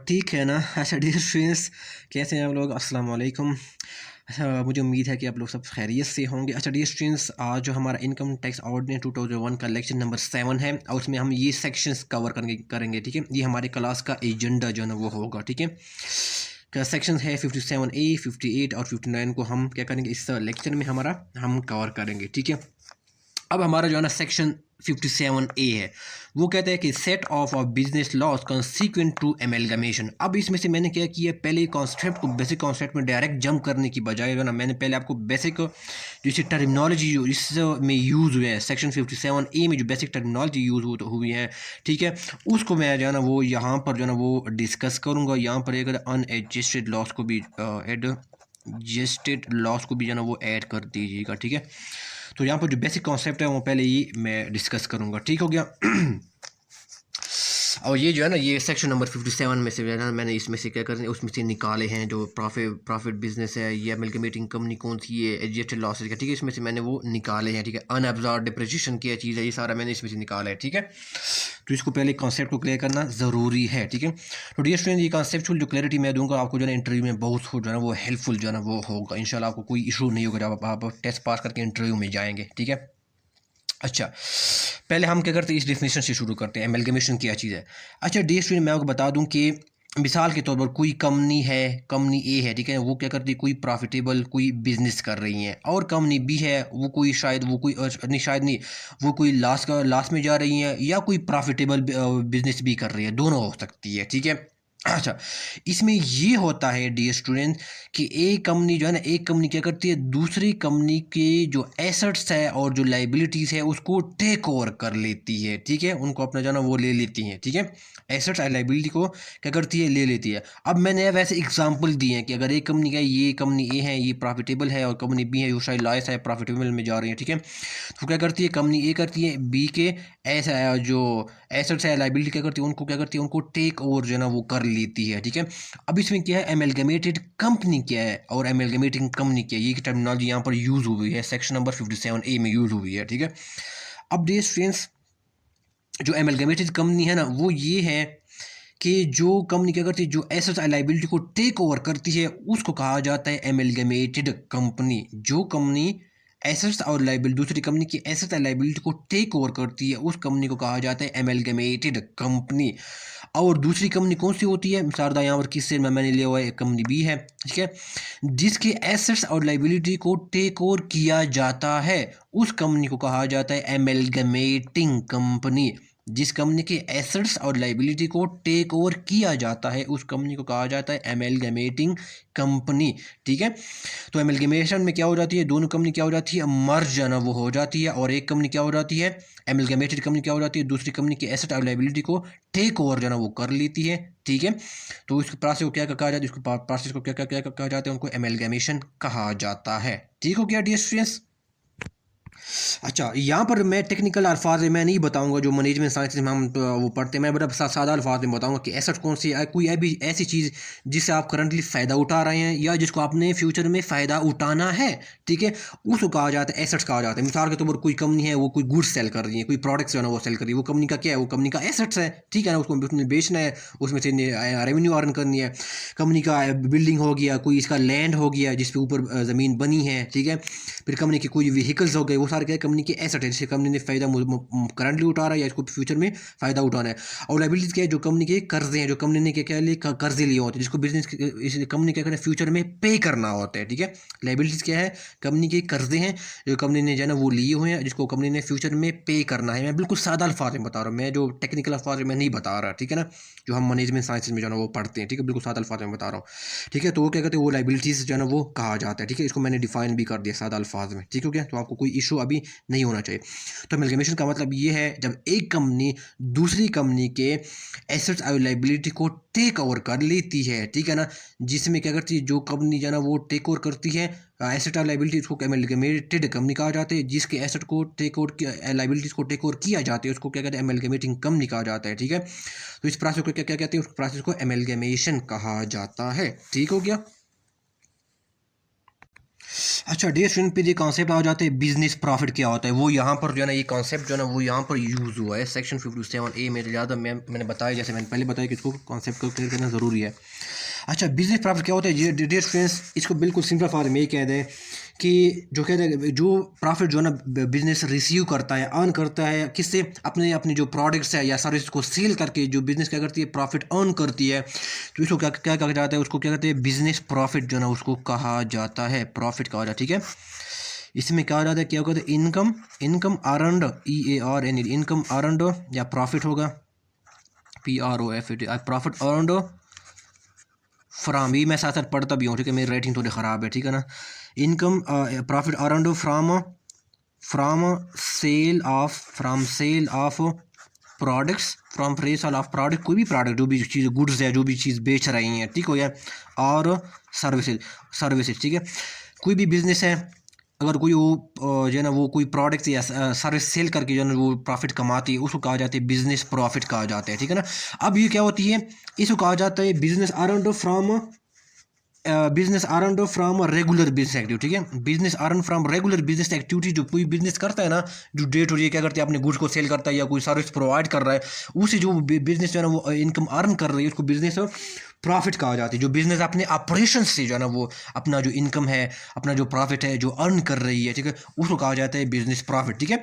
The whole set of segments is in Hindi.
ठीक है ना। अच्छा डियर स्टूडेंट्स, कैसे हैं आप लोग? अस्सलाम वालेकुम। अच्छा, मुझे उम्मीद है कि आप लोग सब खैरियत से होंगे। अच्छा डियर स्टूडेंट्स, आज जो हमारा इनकम टैक्स ऑर्डिनेंस 2001 का लेक्चर नंबर 7 है और उसमें हम ये सेक्शंस कवर करेंगे। ठीक है, ये हमारे क्लास का एजेंडा जो है ना वो होगा। ठीक है, का सेक्शन है 57A, 58 और 59 को हम क्या करेंगे इस लेक्चर में हम कवर करेंगे। ठीक है, अब हमारा जो है ना सेक्शन 57A है, वो कहता है कि set off business loss consequent to amalgamation. अब इसमें से मैंने क्या किया, पहले कॉन्सेप्ट को बेसिक कॉन्सेप्ट में डायरेक्ट जंप करने की बजाय जो है ना मैंने पहले आपको बेसिक जैसे टर्मिनोलॉजी जो इसमें यूज़ हुए हैं सेक्शन 57A में जो बेसिक टर्मिनोलॉजी यूज़ हुई है, ठीक है, उसको मैं जो है ना वो यहाँ पर जो है ना वो डिस्कस करूँगा। यहाँ पर एक अनएडजस्टेड लॉस को भी एडजस्टेड लॉस को भी जो है ना वो ऐड कर दीजिएगा। ठीक है, तो यहाँ पर जो बेसिक कॉन्सेप्ट है वो पहले ही मैं डिस्कस करूँगा। ठीक हो गया। और ये जो है ना ये सेक्शन नंबर 57 में से जो है ना मैंने इसमें से क्या करने उसमें से निकाले हैं जो प्रॉफिट बिजनेस है, ये एमलगमेटिंग कंपनी कौन सी है, एडजस्टेड लॉसेज का। ठीक है, इसमें से मैंने वो निकाले हैं। ठीक है, अनअब्जॉर्ब डिप्रिसिएशन क्या चीज़ है, ये सारा मैंने इसमें से निकाला है। ठीक है, तो इसको पहले कॉन्सेप्ट को क्लियर करना ज़रूरी है। ठीक है, तो डियर स्टूडेंट, ये कॉन्सेप्चुअल जो क्लैरिटी मैं दूंगा आपको जो है ना इंटरव्यू में बहुत हो जो है ना वो हेल्पफुल जो है ना वो होगा। इंशाल्लाह आपको कोई इशू नहीं होगा जब आप टेस्ट पास करके इंटरव्यू में जाएंगे। ठीक है, अच्छा पहले हम क्या करते हैं इस डेफिनेशन से शुरू करते हैं, एमलगमेशन क्या चीज़ है। अच्छा डी स्टूडेंट, मैं आपको बता दूं कि मिसाल के तौर पर कोई कंपनी है, कंपनी ए है, ठीक है, वो क्या करती है, कोई प्रॉफिटेबल कोई बिजनेस कर रही है, और कंपनी बी है वो कोई शायद वो कोई नहीं शायद नहीं वो कोई लॉस में जा रही है, या कोई प्रॉफिटेबल बिजनेस भी कर रही है, दोनों हो सकती है। ठीक है, अच्छा इसमें ये होता है डियर स्टूडेंट कि एक कंपनी जो है ना एक कंपनी क्या करती है, दूसरी कंपनी के जो एसेट्स है और जो लाइबिलिटीज़ है उसको टेक ओवर कर लेती है। ठीक है, उनको अपना जो है ना वो ले लेती है। ठीक है, एसेट्स और लाइबिलिटी को क्या करती है, ले लेती है। अब मैंने वैसे एग्जांपल दिए हैं कि अगर एक कंपनी का ये कंपनी ए है ये प्रॉफिटेबल है और कंपनी बी है वो शायद लॉस है प्रॉफिटेबल में जा रही है। ठीक है, तो क्या करती है कंपनी ए करती है बी के ऐसा जो एसेट्स है लाइबिलिटी क्या करती है उनको क्या करती है उनको टेक ओवर जो है ना वो कर लेती है। ठीक है, अब इसमें क्या है, एमलगमेटेड कंपनी क्या है और एमलगमेटिंग कंपनी क्या है, ये टर्मिनोलॉजी यहाँ पर यूज़ हुई है, सेक्शन नंबर 57A में यूज़ हुई है। ठीक है, अब डियर स्टूडेंट्स, जो एमलगमेटेड कंपनी है ना वो ये है कि जो कंपनी क्या करती है, जो एसेट्स और लाइबिलिटी को टेक ओवर करती है उसको कहा जाता है एमलगमेटेड कंपनी। जो कंपनी एसेट्स और लाइबिलिटी दूसरी कंपनी की एसेट्स और लाइबिलिटी को टेक ओवर करती है उस कंपनी को कहा जाता है एमलगमेटेड कंपनी। और दूसरी कंपनी कौन सी होती है, मिसाल यहाँ पर किससे मैंने लिया हुआ है, कंपनी बी है। ठीक है, जिसके एसेट्स और लाइबिलिटी को टेक ओवर किया जाता है उस कंपनी को कहा जाता है एमलगमेटिंग कंपनी। जिस कंपनी के एसेट्स और लाइबिलिटी को टेक ओवर किया जाता है उस कंपनी को कहा जाता है एमलगमेटिंग कंपनी। ठीक है, तो एमलगमेशन में क्या हो जाती है, दोनों कंपनी क्या हो जाती है, मर्ज जो है ना वो हो जाती है, और एक कंपनी क्या हो जाती है, एमलगमेटेड कंपनी क्या हो जाती है, दूसरी कंपनी की एसेट और लाइबिलिटी को टेक ओवर जो है ना वो कर लेती है। ठीक है, तो इस प्रोसेस को क्या कहा जाता है, इसको प्रोसेस को क्या कहा जाता है, उनको एमलगमेशन कहा जाता है। ठीक हो गया डियर स्टूडेंट्स। अच्छा यहाँ पर मैं टेक्निकल अल्फाज में नहीं बताऊंगा, जो मैनेजमेंट साइंस में हम वो पढ़ते हैं, मैं बड़ा सादा अल्फाज में बताऊंगा कि एसेट कौन सी कोई अभी ऐसी चीज़ जिससे आप करंटली फ़ायदा उठा रहे हैं या जिसको आपने फ्यूचर में फ़ायदा उठाना है। ठीक है, उसको कहा जाता है एसेट्स कहा जाता है। मिसाल के तौर पर कोई कंपनी है वो कोई गुड्स सेल कर रही है, कोई प्रोडक्ट्स जो है ना वो सेल कर रही है, वो कंपनी का क्या है, वो कंपनी का एसेट्स है। ठीक है ना, उसको बेचना है, उसमें से रेवेन्यू अर्न करनी है। कंपनी का बिल्डिंग हो गया, कोई इसका लैंड हो गया जिस पे ऊपर ज़मीन बनी है। ठीक है, फिर कंपनी के कोई व्हीकल्स हो गए, वो सारे क्या है कंपनी के एसेट है, जिससे कंपनी ने फ़ायदा करंटली उठा रहा है या इसको फ्यूचर में फ़ायदा उठाना है। और लाइबिलिटीज़ क्या है, जो कंपनी के कर्जे हैं, जो कंपनी ने क्या क्या लिए कर्जे लिए होते हैं, जिसको बिजनेस कंपनी क्या करना है फ्यूचर में पे करना होता है। ठीक है, लाइबिलिटीज़ क्या है, कंपनी के कर्जे हैं जो कंपनी ने जो है ना वो लिए हुए हैं जिसको कंपनी ने फ्यूचर में पे करना है। मैं बिल्कुल सादा अल्फाज में बता रहा हूँ, मैं जो टेक्निकल अल्फाज में नहीं बता रहा। ठीक है ना, जो हम मैनेजमेंट साइंस में जो है ना वो पढ़ते हैं। ठीक है, बिल्कुल सादा अल्फाज में बता रहा हूँ। ठीक है, तो वो क्या कहते हैं, वो लाइबिलिटीज़ जो है ना वो कहा जाता है। ठीक है, इसको मैंने डिफाइन भी कर दिया सादा अल्फाज में। ठीक हो गया, तो आपको कोई इशू अभी नहीं होना चाहिए। तो एमलगमेशन का मतलब ये है जब एक कंपनी दूसरी कंपनी के एसेट्स और लाइबिलिटी को टेक ओवर कर लेती है। ठीक है ना, जिसमें क्या करती है, जो कंपनी जो है ना वो टेक ओवर करती है एसेट और लाइबिलिटी, उसको एमलगमेटेड कंपनी कहा जाता है। जिसके एसेट को टेक ओवर किया लाइबिलिटीज को टेक ओवर किया जाता है उसको क्या कहते हैं, एमलगमेटिंग कंपनी कहा जाता है। ठीक है, तो इस प्रोसेस को क्या क्या कहते हैं, उस प्रोसेस को एमलगमेशन कहा जाता है। ठीक हो गया। अच्छा डियर स्टूडेंट, फिर ये कॉन्सेप्ट आ जाते हैं बिजनेस प्रॉफिट क्या होता है, वो यहाँ पर जो है ना ये कॉन्सेप्ट जो है ना वो यहाँ पर यूज़ हुआ है सेक्शन 57A में। ज़्यादा मैंने बताया, जैसे मैंने पहले बताया कि इसको कॉन्सेप्ट को क्लियर करना ज़रूरी है। अच्छा बिजनेस प्रॉफिट क्या होता है ये डियर स्टूडेंट्स, इसको बिल्कुल सिंपल फॉर्म में ये कह दें कि जो कहते हैं जो प्रॉफिट जो है ना बिजनेस रिसीव करता है, अर्न करता है किससे, अपने अपनी जो प्रोडक्ट्स है या सर्विस को सेल करके जो बिजनेस क्या करती है, प्रॉफिट अर्न करती है। तो इसको क्या क्या कहा जाता है, उसको क्या कहते हैं, बिजनेस प्रॉफिट जो है ना उसको कहा जाता है, प्रॉफिट कहा जाता है। ठीक है, इसमें कहा जाता है क्या कहते हैं, income, income earned, EARN, income earned या प्रॉफिट होगा PROFIT, प्रॉफिट अर्नड फ्राम, ये मैं साथ साथ पढ़ता भी हूँ, ठीक है, मेरी राइटिंग थोड़ी ख़राब है, ठीक है ना। Income profit earned from from sale of products, from sale of product, कोई भी प्रोडक्ट, जो भी चीज़ गुड्स है, जो भी चीज़ बेच रही हैं, ठीक हो गया, और सर्विसेज, ठीक है। कोई भी बिजनेस है, अगर कोई वो जो है ना वो कोई प्रोडक्ट या सर्विस सेल करके जो है ना वो प्रॉफिट कमाती है, उसको कहा जाता है बिजनेस प्रॉफिट कहा जाता है, ठीक है ना। अब ये क्या होती है, इसको कहा जाता है business earned from regular business activity, ठीक है। Business earn from regular business activity, जो कोई बिजनेस करता है ना, जो डे टू डे क्या करते हैं, अपने गुड्स को सेल करता है या कोई सर्विस प्रोवाइड कर रहा है, उससे जो बिजनेस जो है ना वो इनकम अर्न कर रही है, उसको बिजनेस प्रॉफिट कहा जाता है। जो बिजनेस अपने ऑपरेशन से जो है ना वो अपना जो इनकम है, अपना जो प्रॉफिट है जो अर्न कर रही है, ठीक है, उसको कहा जाता है बिजनेस प्रॉफिट, ठीक है,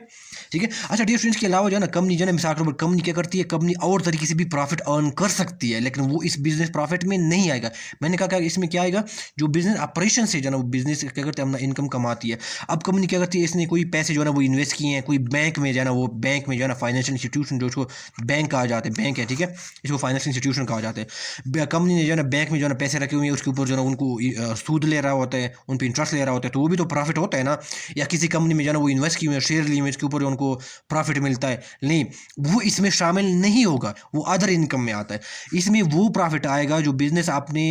ठीक है। अच्छा डियर स्टूडेंट्स, के अलावा जो है ना कंपनी जो है ना, मिसाल के तौर पर कंपनी क्या करती है, कंपनी और तरीके से भी प्रॉफिट अर्न कर सकती है, लेकिन वो इस बिजनेस प्रॉफिट में नहीं आएगा। मैंने कहा इसमें क्या आएगा, जो बिजनेस ऑपरेशन से जो है ना वो बिजनेस क्या करते हैं, अपना इनकम कमाती है। अब कंपनी क्या करती है, इसने कोई पैसे जो है ना वो इन्वेस्ट किए हैं, कोई बैंक में जो है ना, वो बैंक में जो है ना फाइनेंशियल इंस्टीट्यूशन, जो उसको बैंक कहा जाता है, बैंक है, ठीक है, इसको फाइनेंशियल इंस्टीट्यूशन कहा जाता है। कंपनी ने जो है ना बैंक में जो है ना पैसे रखे हुए हैं, उसके ऊपर जो है ना उनको सूद ले रहा होता है, उन पर इंटरेस्ट ले रहा होता है, तो वो भी तो प्रॉफिट होता है ना। या किसी कंपनी में जो है ना वो इन्वेस्ट किए हुए शेयर लिए हुए, इसके ऊपर जो उनको प्रॉफिट मिलता है, नहीं, वो इसमें शामिल नहीं होगा, वो अदर इनकम में आता है। इसमें वो प्रॉफिट आएगा जो बिजनेस अपने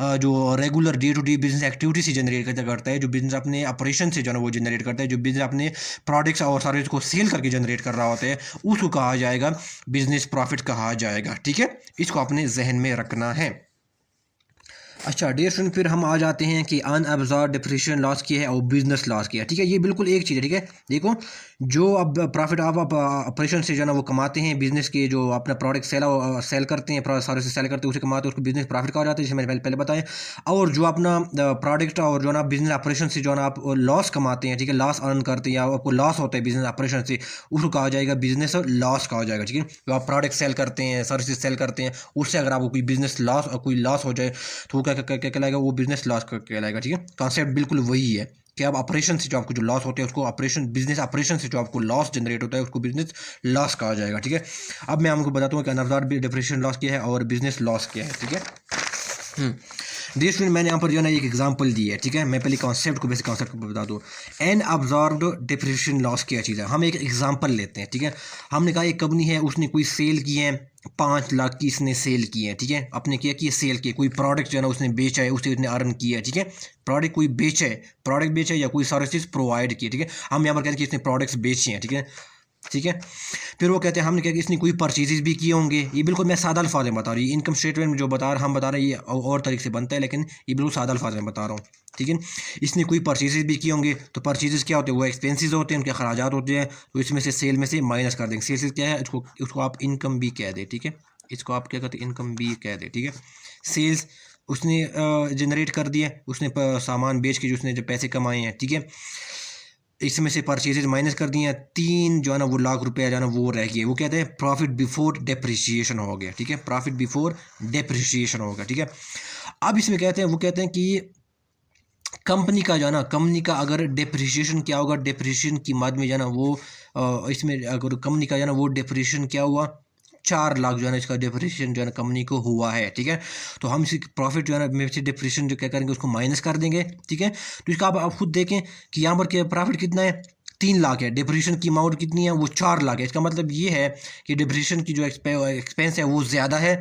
जो regular day to day business activity से जनरेट करता है, जो बिजनेस अपने ऑपरेशन से जो है ना वो जनरेट करता है, जो बिजनेस अपने प्रोडक्ट्स और सर्विस को सेल करके जनरेट कर रहा होता है, उसको कहा जाएगा बिजनेस प्रॉफिट कहा जाएगा, ठीक है। इसको अपने जहन में रखना है। अच्छा डियर स्टूडेंट, फिर हम आ जाते हैं कि अनअब्जॉर्ब डिप्रिसिएशन लॉस की है और बिजनेस लॉस की है, ठीक है। ये बिल्कुल एक चीज़ है, ठीक है। देखो, जो अब प्रॉफिट आप ऑपरेशन से जो है ना वो कमाते हैं, बिजनेस के जो अपना प्रोडक्ट सेल करते हैं, सर्विस सेल करते हैं, उसे कमाते हैं, उसको बिजनेस प्रॉफिट कहा जाता है, जिसे मैंने पहले बताया। और जो अपना प्रोडक्ट और जो है ना बिजनेस ऑपरेशन से जो है ना आप लॉस कमाते हैं, ठीक है, लॉस अर्न करते हैं या आपको लॉस होता है बिजनेस ऑपरेशन से, उसको कहा जाएगा बिजनेस लॉस कहा जाएगा, ठीक है। जो आप प्रोडक्ट सेल करते हैं, सर्विस सेल करते हैं, उससे अगर आपको कोई बिजनेस लॉस कोई लॉस हो जाए, तो वो क्या कहलाएगा, वो बिजनेस लॉस कहलाएगा, ठीक है। कॉन्सेप्ट बिल्कुल वही है कि आप ऑपरेशन से जो आपको जो लॉस होते हैं, उसको बिजनेस ऑपरेशन से जो आपको लॉस जनरेट होता है, उसको बिजनेस लॉस कहा जाएगा, ठीक है। अब मैं आपको बताता हूँ कि अनअब्जॉर्ब डिप्रिसिएशन लॉस क्या है और बिजनेस लॉस क्या है, ठीक है। डियर स्टूडेंट, मैंने यहाँ पर जो है ना एक एग्जांपल दी है, ठीक है। मैं पहले कॉन्सेप्ट को बेसिक कॉन्सेप्ट को बता दूँ। अनअब्जॉर्ब्ड डिप्रिसिएशन लॉस क्या चीज़ है, हम एक एग्जांपल लेते हैं, ठीक है। हमने कहा एक कंपनी है, उसने कोई सेल की है, 5 लाख की इसने सेल की है, ठीक है। अपने क्या किया, सेल किया, कोई प्रोडक्ट जो है ना उसने बेचा है, उससे उसने अर्न किया है, ठीक है। प्रोडक्ट कोई प्रोडक्ट बेचा है या कोई सर्विसेज प्रोवाइड की है, ठीक है। हम यहाँ पर कहते हैं कि इसने प्रोडक्ट्स बेचे हैं, ठीक है, ठीक है। फिर वो कहते हैं हमने क्या कि इसने कोई परचेजेस भी किए होंगे। ये बिल्कुल मैं सादा अल्फाज में बता रही हूँ, इनकम स्टेटमेंट में जो हम बता रहे हैं ये और तरीके से बनता है, लेकिन ये बिल्कुल सादा अल्फाज में बता रहा हूँ, ठीक है। इसने कोई परचेजेस भी किए होंगे, तो परचेजेस क्या होते हैं, वो एक्सपेंसेस होते हैं, उनके खराजात होते हैं, तो इसमें से सेल में से माइनस कर देंगे। सेल्स क्या है, उसको आप इनकम भी कह दें, ठीक है। इसको आप क्या कहते हैं, इनकम भी कह दें, ठीक है। सेल्स उसने जनरेट कर दिया, उसने सामान बेच के जो उसने जो पैसे कमाए हैं, ठीक है। इसमें से परचेजेज माइनस कर दिए हैं, 3 जो है ना वो लाख रुपया जो है ना वो रह गया, वो कहते हैं प्रॉफिट बिफोर डेप्रिसिएशन हो गया, ठीक है। प्रॉफिट बिफोर डेप्रिसिएशन हो गया, ठीक है। अब इसमें कहते हैं, वो कहते हैं कि कंपनी का जो है ना, कंपनी का अगर डेप्रिसिएशन क्या होगा, डेप्रिसिएशन की मद में जो है ना वो इसमें अगर कंपनी का जो है ना वो डेप्रिसिएशन क्या हुआ, 4 लाख जो है ना इसका डेप्रिसिएशन जो है ना कंपनी को हुआ है, ठीक है। तो हम इसी प्रॉफिट जो है ना में से डेप्रिसिएशन जो क्या करेंगे, उसको माइनस कर देंगे, ठीक है। तो इसका आप खुद देखें कि यहाँ पर क्या प्रॉफिट कितना है, 3 लाख है, डिप्रिसिएशन की अमाउंट कितनी है, वो 4 लाख है। इसका मतलब ये है कि डिप्रिसिएशन की जो एक्सपेंस है वो ज़्यादा है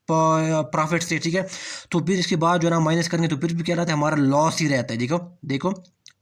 प्रॉफिट से, ठीक है। तो फिर इसके बाद जो है ना माइनस करेंगे, तो फिर भी क्या रहता है, हमारा लॉस ही रहता है। देखो देखो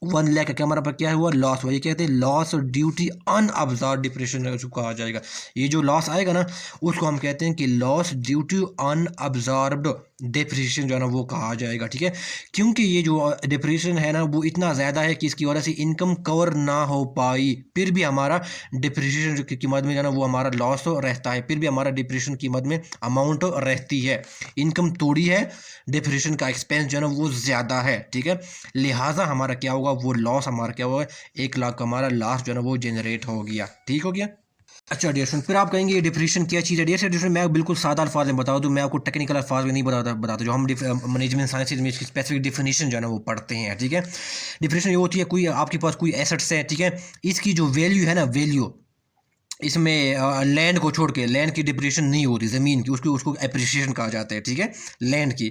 1 लाख का हमारा पर क्या हुआ, लॉस हुआ। ये कहते हैं लॉस ड्यूटी अनअब्जॉर्ब डिप्रिसिएशन उसको कहा जाएगा। ये जो लॉस आएगा ना, उसको हम कहते हैं कि लॉस ड्यू टू अनअब्जॉर्ब्ड डिप्रिसिएशन जो है ना वो कहा जाएगा, ठीक है। क्योंकि ये जो डिप्रिसिएशन है ना वो इतना ज़्यादा है कि इसकी वजह से इनकम कवर ना हो पाई, फिर भी हमारा डिप्रिसिएशन की कीमत में जो है ना वो हमारा लॉस रहता है, फिर भी हमारा डिप्रिसिएशन की कीमत में अमाउंट रहती है। इनकम थोड़ी है, डिप्रिसिएशन का एक्सपेंस जो है ना वो ज़्यादा है, ठीक है। लिहाजा हमारा क्या होगा, वो लॉस हमारा क्या होगा, 1 लाख का हमारा लॉस जो है ना वो जनरेट हो गया, ठीक हो गया। अच्छा डियर स्टूडेंट, फिर आप कहेंगे ये डिप्रेशन क्या चीज़ है। डियर स्टूडेंट, मैं बिल्कुल सादा अल्फाज में बता दूं, मैं आपको टेक्निकल अल्फाज में नहीं बताता जो हम मैनेजमेंट साइंसेज में इसकी स्पेसिफिक डिफिनेशन जो है ना वो पढ़ते हैं, ठीक है। डिप्रेशन ये होती है, कोई आपके पास कोई एसेट्स है, ठीक है, इसकी जो वैल्यू है ना, वैल्यू इसमें लैंड को छोड़ के, लैंड की डिप्रिसिएशन नहीं होती, ज़मीन की, उसको उसको एप्रिसिएशन कहा जाता है, ठीक है, लैंड की।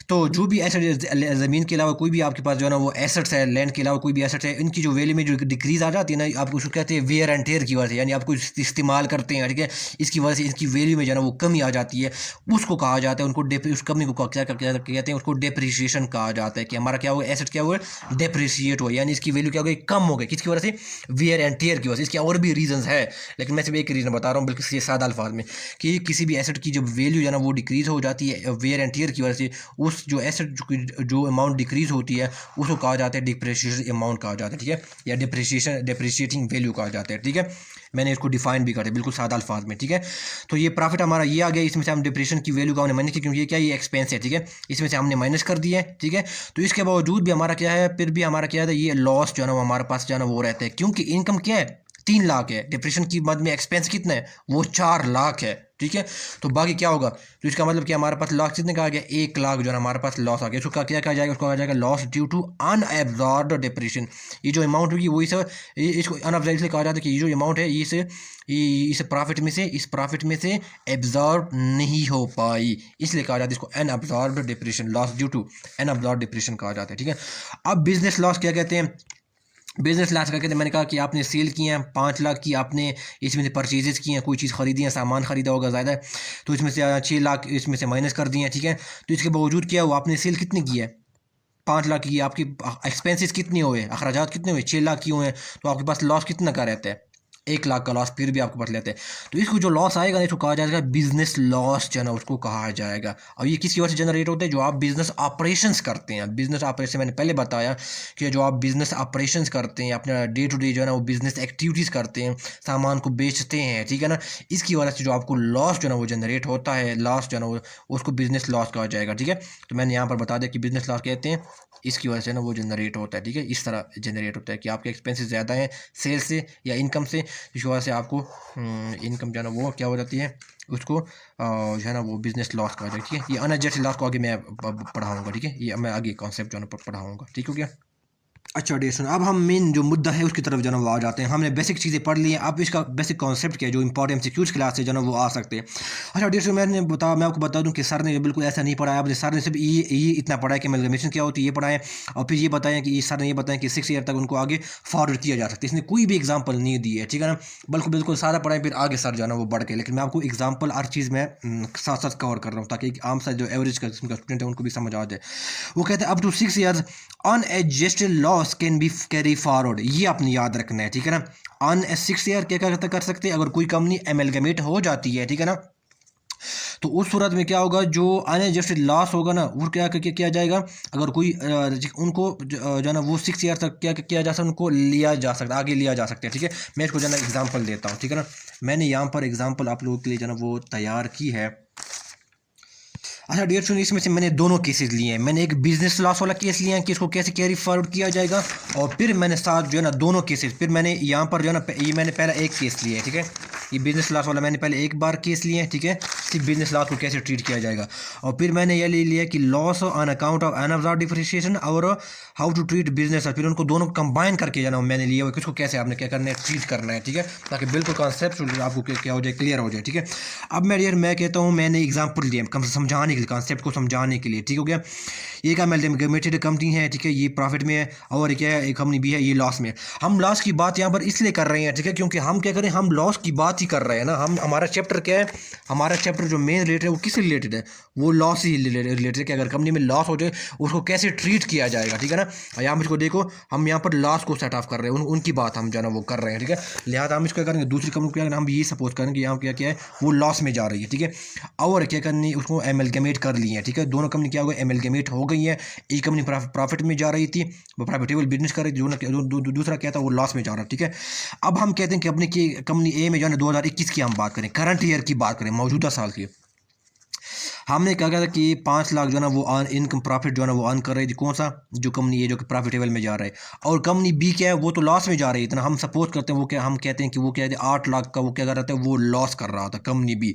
तो जो भी एसेट, ज़मीन के अलावा कोई भी आपके पास जो है ना वो एसेट्स है, लैंड के अलावा कोई भी एसेट्स है, इनकी जो वैल्यू में जो डिक्रीज आ जाती है ना, आप उसको कहते हैं वेयर एंड टेयर की वजह से, यानी आप कुछ इस्तेमाल करते हैं, ठीक है, इसकी वजह से इसकी वैल्यू में जो है ना वो कमी आ जाती है, उसको कहा जाता है, उनको उस कमी को क्या कहते हैं, उसको डिप्रिसिएशन कहा जाता है, कि हमारा क्या हुआ, एसेट क्या हुआ, डिप्रिसिएट हुआ, यानी इसकी वैल्यू क्या हो गई, कम हो गई, किसकी वजह से, वेयर एंड टेयर की वजह से। इसके और भी रीजंस है, लेकिन मैं सिर्फ एक रीज़न बता रहा हूँ, बिल्कुल सादा अल्फाज में, कि किसी भी एसेट की जब वैल्यू है ना वो डिक्रीज़ हो जाती है वेयर एंड टीयर की वजह से, उस जो एसेट जो अमाउंट डिक्रीज़ होती है उसको कहा जाता है डिप्रिसिएशन अमाउंट कहा जाता है, ठीक है, या डिप्रिशिएटिंग वैल्यू कहा जाता है, ठीक है। मैंने इसको डिफाइन भी कर दिया बिल्कुल सादा अल्फाज में, ठीक है। तो ये प्रॉफिट हमारा ये आ गया, इसमें से हम डिप्रेशन की वैल्यू का हमने माइनस किया, क्योंकि ये क्या, ये एक्सपेंस है, ठीक है, इसमें से हमने माइनस कर दिया है, ठीक है। तो इसके बावजूद भी हमारा क्या है, फिर भी हमारा क्या है, ये लॉस जो है ना हमारे पास जो है ना वो रहता है, क्योंकि इनकम क्या है, 3 लाख है, डिप्रेशन की मद में एक्सपेंस कितना है, वो 4 लाख है, ठीक है। तो बाकी क्या होगा, तो इसका मतलब कि हमारे पास लॉस कितने का आ गया, 1 लाख जो है हमारे पास लॉस आ गया। उसको क्या कहा जाएगा, उसको कहा जाएगा loss due to unabsorbed depreciation. ये जो अमाउंट होगी वही सब, इसको अनएब्जॉर्ब इसलिए कहा जाता है कि ये जो अमाउंट है इस प्रॉफिट में से एब्जॉर्ब नहीं हो पाई, इसलिए कहा जाता है इसको unabsorbed depreciation, loss due to unabsorbed depreciation कहा जाता है, ठीक है। अब बिजनेस लॉस क्या कहते हैं, बिजनेस लॉस का कहते हैं, मैंने कहा कि आपने सेल किए हैं 5 लाख की, आपने इसमें से परचेजेस किए हैं, कोई चीज़ खरीदी है, सामान खरीदा होगा ज़्यादा, तो इसमें से 6 लाख इसमें से माइनस कर दिए हैं, ठीक है। तो इसके बावजूद क्या हुआ, आपने सेल कितनी की है, 5 लाख की, आपकी एक्सपेंसेस कितने हुए, अखराजात कितने हुए, 6 लाख की हुए हैं, तो आपके पास लॉस कितना का रहता है, 1 लाख का लॉस फिर भी आपके पास लेते हैं। तो इसको जो लॉस आएगा ना, इसको कहा जाएगा बिजनेस लॉस जो है ना उसको कहा जाएगा। अब ये किसकी वजह से जनरेट होता है, जो आप बिजनेस ऑपरेशंस करते हैं, बिजनेस ऑपरेशन मैंने पहले बताया कि जो आप बिजनेस ऑपरेशंस करते हैं, अपना डे टू डे जो है ना वो बिजनेस एक्टिविटीज़ करते हैं, सामान को बेचते हैं, ठीक है ना, इसकी वजह से जो आपको लॉस जो है ना वो जनरेट होता है, लॉस जो है ना वो उसको बिजनेस लॉस कहा जाएगा, ठीक है। तो मैंने यहाँ पर बता दिया कि बिजनेस लॉस कहते हैं, इसकी वजह से ना वो जनरेट होता है, ठीक है, इस तरह जनरेट होता है कि आपके एक्सपेंसेस ज़्यादा हैं सेल से या इनकम से, इस वजह से आपको इनकम जो है ना वो क्या हो जाती है, उसको जो है ना वो बिजनेस लॉस कहा जाएगा, ठीक है। ये अनएडजस्टेड लॉस को आगे मैं पढ़ाऊँगा, ठीक है, ये मैं आगे कॉन्सेप्ट जो है ना पढ़ाऊँगा, ठीक हो गया। अच्छा डियर स्टूडेंट, अब हम मेन जो मुद्दा है उसकी तरफ जो है ना वो आ जाते हैं। हमने बेसिक चीज़ें पढ़ ली हैं, अब इसका बेसिक कॉन्सेप्ट क्या है, जो इंपॉर्टेंट एमसीक्यूज क्लास से जो है ना वो आ सकते हैं। अच्छा डियर स्टूडेंट, मैं आपको बता दूं कि सर ने बिल्कुल ऐसा नहीं पढ़ाया, आपने सर ने सिर्फ ये इतना पढ़ा है कि एमलगमेशन क्या होती है, ये पढ़ाया, और फिर ये बताया कि सर ने ये बताया कि 6 ईयर तक उनको आगे फॉरवर्ड किया जा सकता है। इसने कोई भी एग्जाम्पल नहीं दी है, ठीक है ना, बल्कि बिल्कुल सारा पढ़ाए, फिर आगे सर जो है ना वो बढ़ के, लेकिन मैं आपको एग्जाम्पल हर चीज़ में साथ साथ कवर कर रहा हूँ, ताकि आम सा जो एवरेज का स्टूडेंट है उनको भी समझ आ जाए। वो कहते हैं up to 6 years unadjusted loss can be carry forward, ये आपने याद रखना है, ठीक है ना। अन 6 ईयर क्या कर सकते हैं, अगर कोई कंपनी एमलगमेट हो जाती है, ठीक है ना, तो उस सूरत में क्या होगा, जो अनएडजस्टेड लॉस होगा ना वो क्या किया जाएगा, अगर कोई उनको जो है ना वो 6 ईयर तक क्या किया जा सकता, उनको लिया जा सकता, आगे लिया जा सकता है, ठीक है। मैं इसको जो है ना एग्जाम्पल देता हूँ, ठीक है ना, मैंने यहाँ पर एग्जाम्पल आप लोगों के लिए जो है ना वो तैयार की है। अच्छा डियर स्टूडेंट, इसमें से मैंने दोनों केसेस लिए हैं, मैंने एक बिजनेस लॉस वाला केस लिया है कि इसको कैसे कैरी फॉरवर्ड किया जाएगा, और फिर मैंने साथ जो है ना दोनों केसेस, फिर मैंने यहाँ पर जो है ना ये मैंने पहला एक केस लिया है, ठीक है, ये बिजनेस लॉस वाला मैंने पहले एक बार केस लिए हैं, ठीक है, कि बिजनेस लॉस को कैसे ट्रीट किया जाएगा, और फिर मैंने ये ले लिया कि loss on account of unabsorbed depreciation और हाउ टू ट्रीट बिजनेस, फिर उनको दोनों कंबाइन करके जाना मैंने लिया हुआ, किसको कैसे आपने क्या करना है, ट्रीट करना है, ठीक है, ताकि बिल्कुल कॉन्सेप्ट आपको क्या हो जाए, क्लियर हो जाए, ठीक है। अब मैं कहता हूँ, मैंने एग्जाम्पल दिया कम समझाने के लिए, कॉन्सेप्ट को समझाने के लिए, ठीक हो गया। एक एमलगमेटेड कंपनी है, ठीक है, ये प्रॉफिट में है, और क्या है, एक कंपनी भी है ये लॉस में है। हम लॉस की बात यहाँ पर इसलिए कर रहे हैं, ठीक है, क्योंकि हम क्या करें, हम लॉस की बात ही कर रहे हैं ना हम। हमारा चैप्टर क्या है, हमारा चैप्टर जो मेन रिलेटेड है वो किससे रिलेटेड है, वो लॉस ही रिलेटेड है कि अगर कंपनी में लॉस हो जाए उसको कैसे ट्रीट किया जाएगा, ठीक है ना। यहाँ पर इसको देखो, हम यहाँ पर लॉस को सेट ऑफ कर रहे हैं, उनकी बात हम जो है ना वो कर रहे हैं, ठीक है। लिहाजा हम इसको क्या करेंगे, दूसरी कंपनी को हम ये सपोज करेंगे यहाँ क्या क्या है वो लॉस में जा रही है, ठीक है। और क्या करनी, उसको एमलगमेट कर लिए हैं, ठीक है। दोनों कंपनी क्या हो गई, एमलगमेट हो गई है। एक कंपनी प्रॉफिट में जा रही थी, वो प्रॉफिटेबल बिजनेस कर रही थी, दूसरा क्या था वो लॉस में जा रहा है, ठीक है। अब हम कहते हैं कि अपनी की कंपनी ए में जो है 2021 की हम बात करें, करंट ईयर की बात करें, मौजूदा साल की। हमने क्या कहा था कि 5 लाख जो है ना वो इनकम प्रॉफिट जो है ना वो अर्न कर रही थी, कौन सा, जो कंपनी है जो कि प्रॉफिटेबल में जा रहा है। और कंपनी बी क्या है, वो तो लॉस में जा रही है इतना, हम सपोज करते हैं वो क्या, हम कहते हैं कि वो क्या है 8 लाख का वो क्या कर रहा था, वो लॉस कर रहा था कंपनी बी।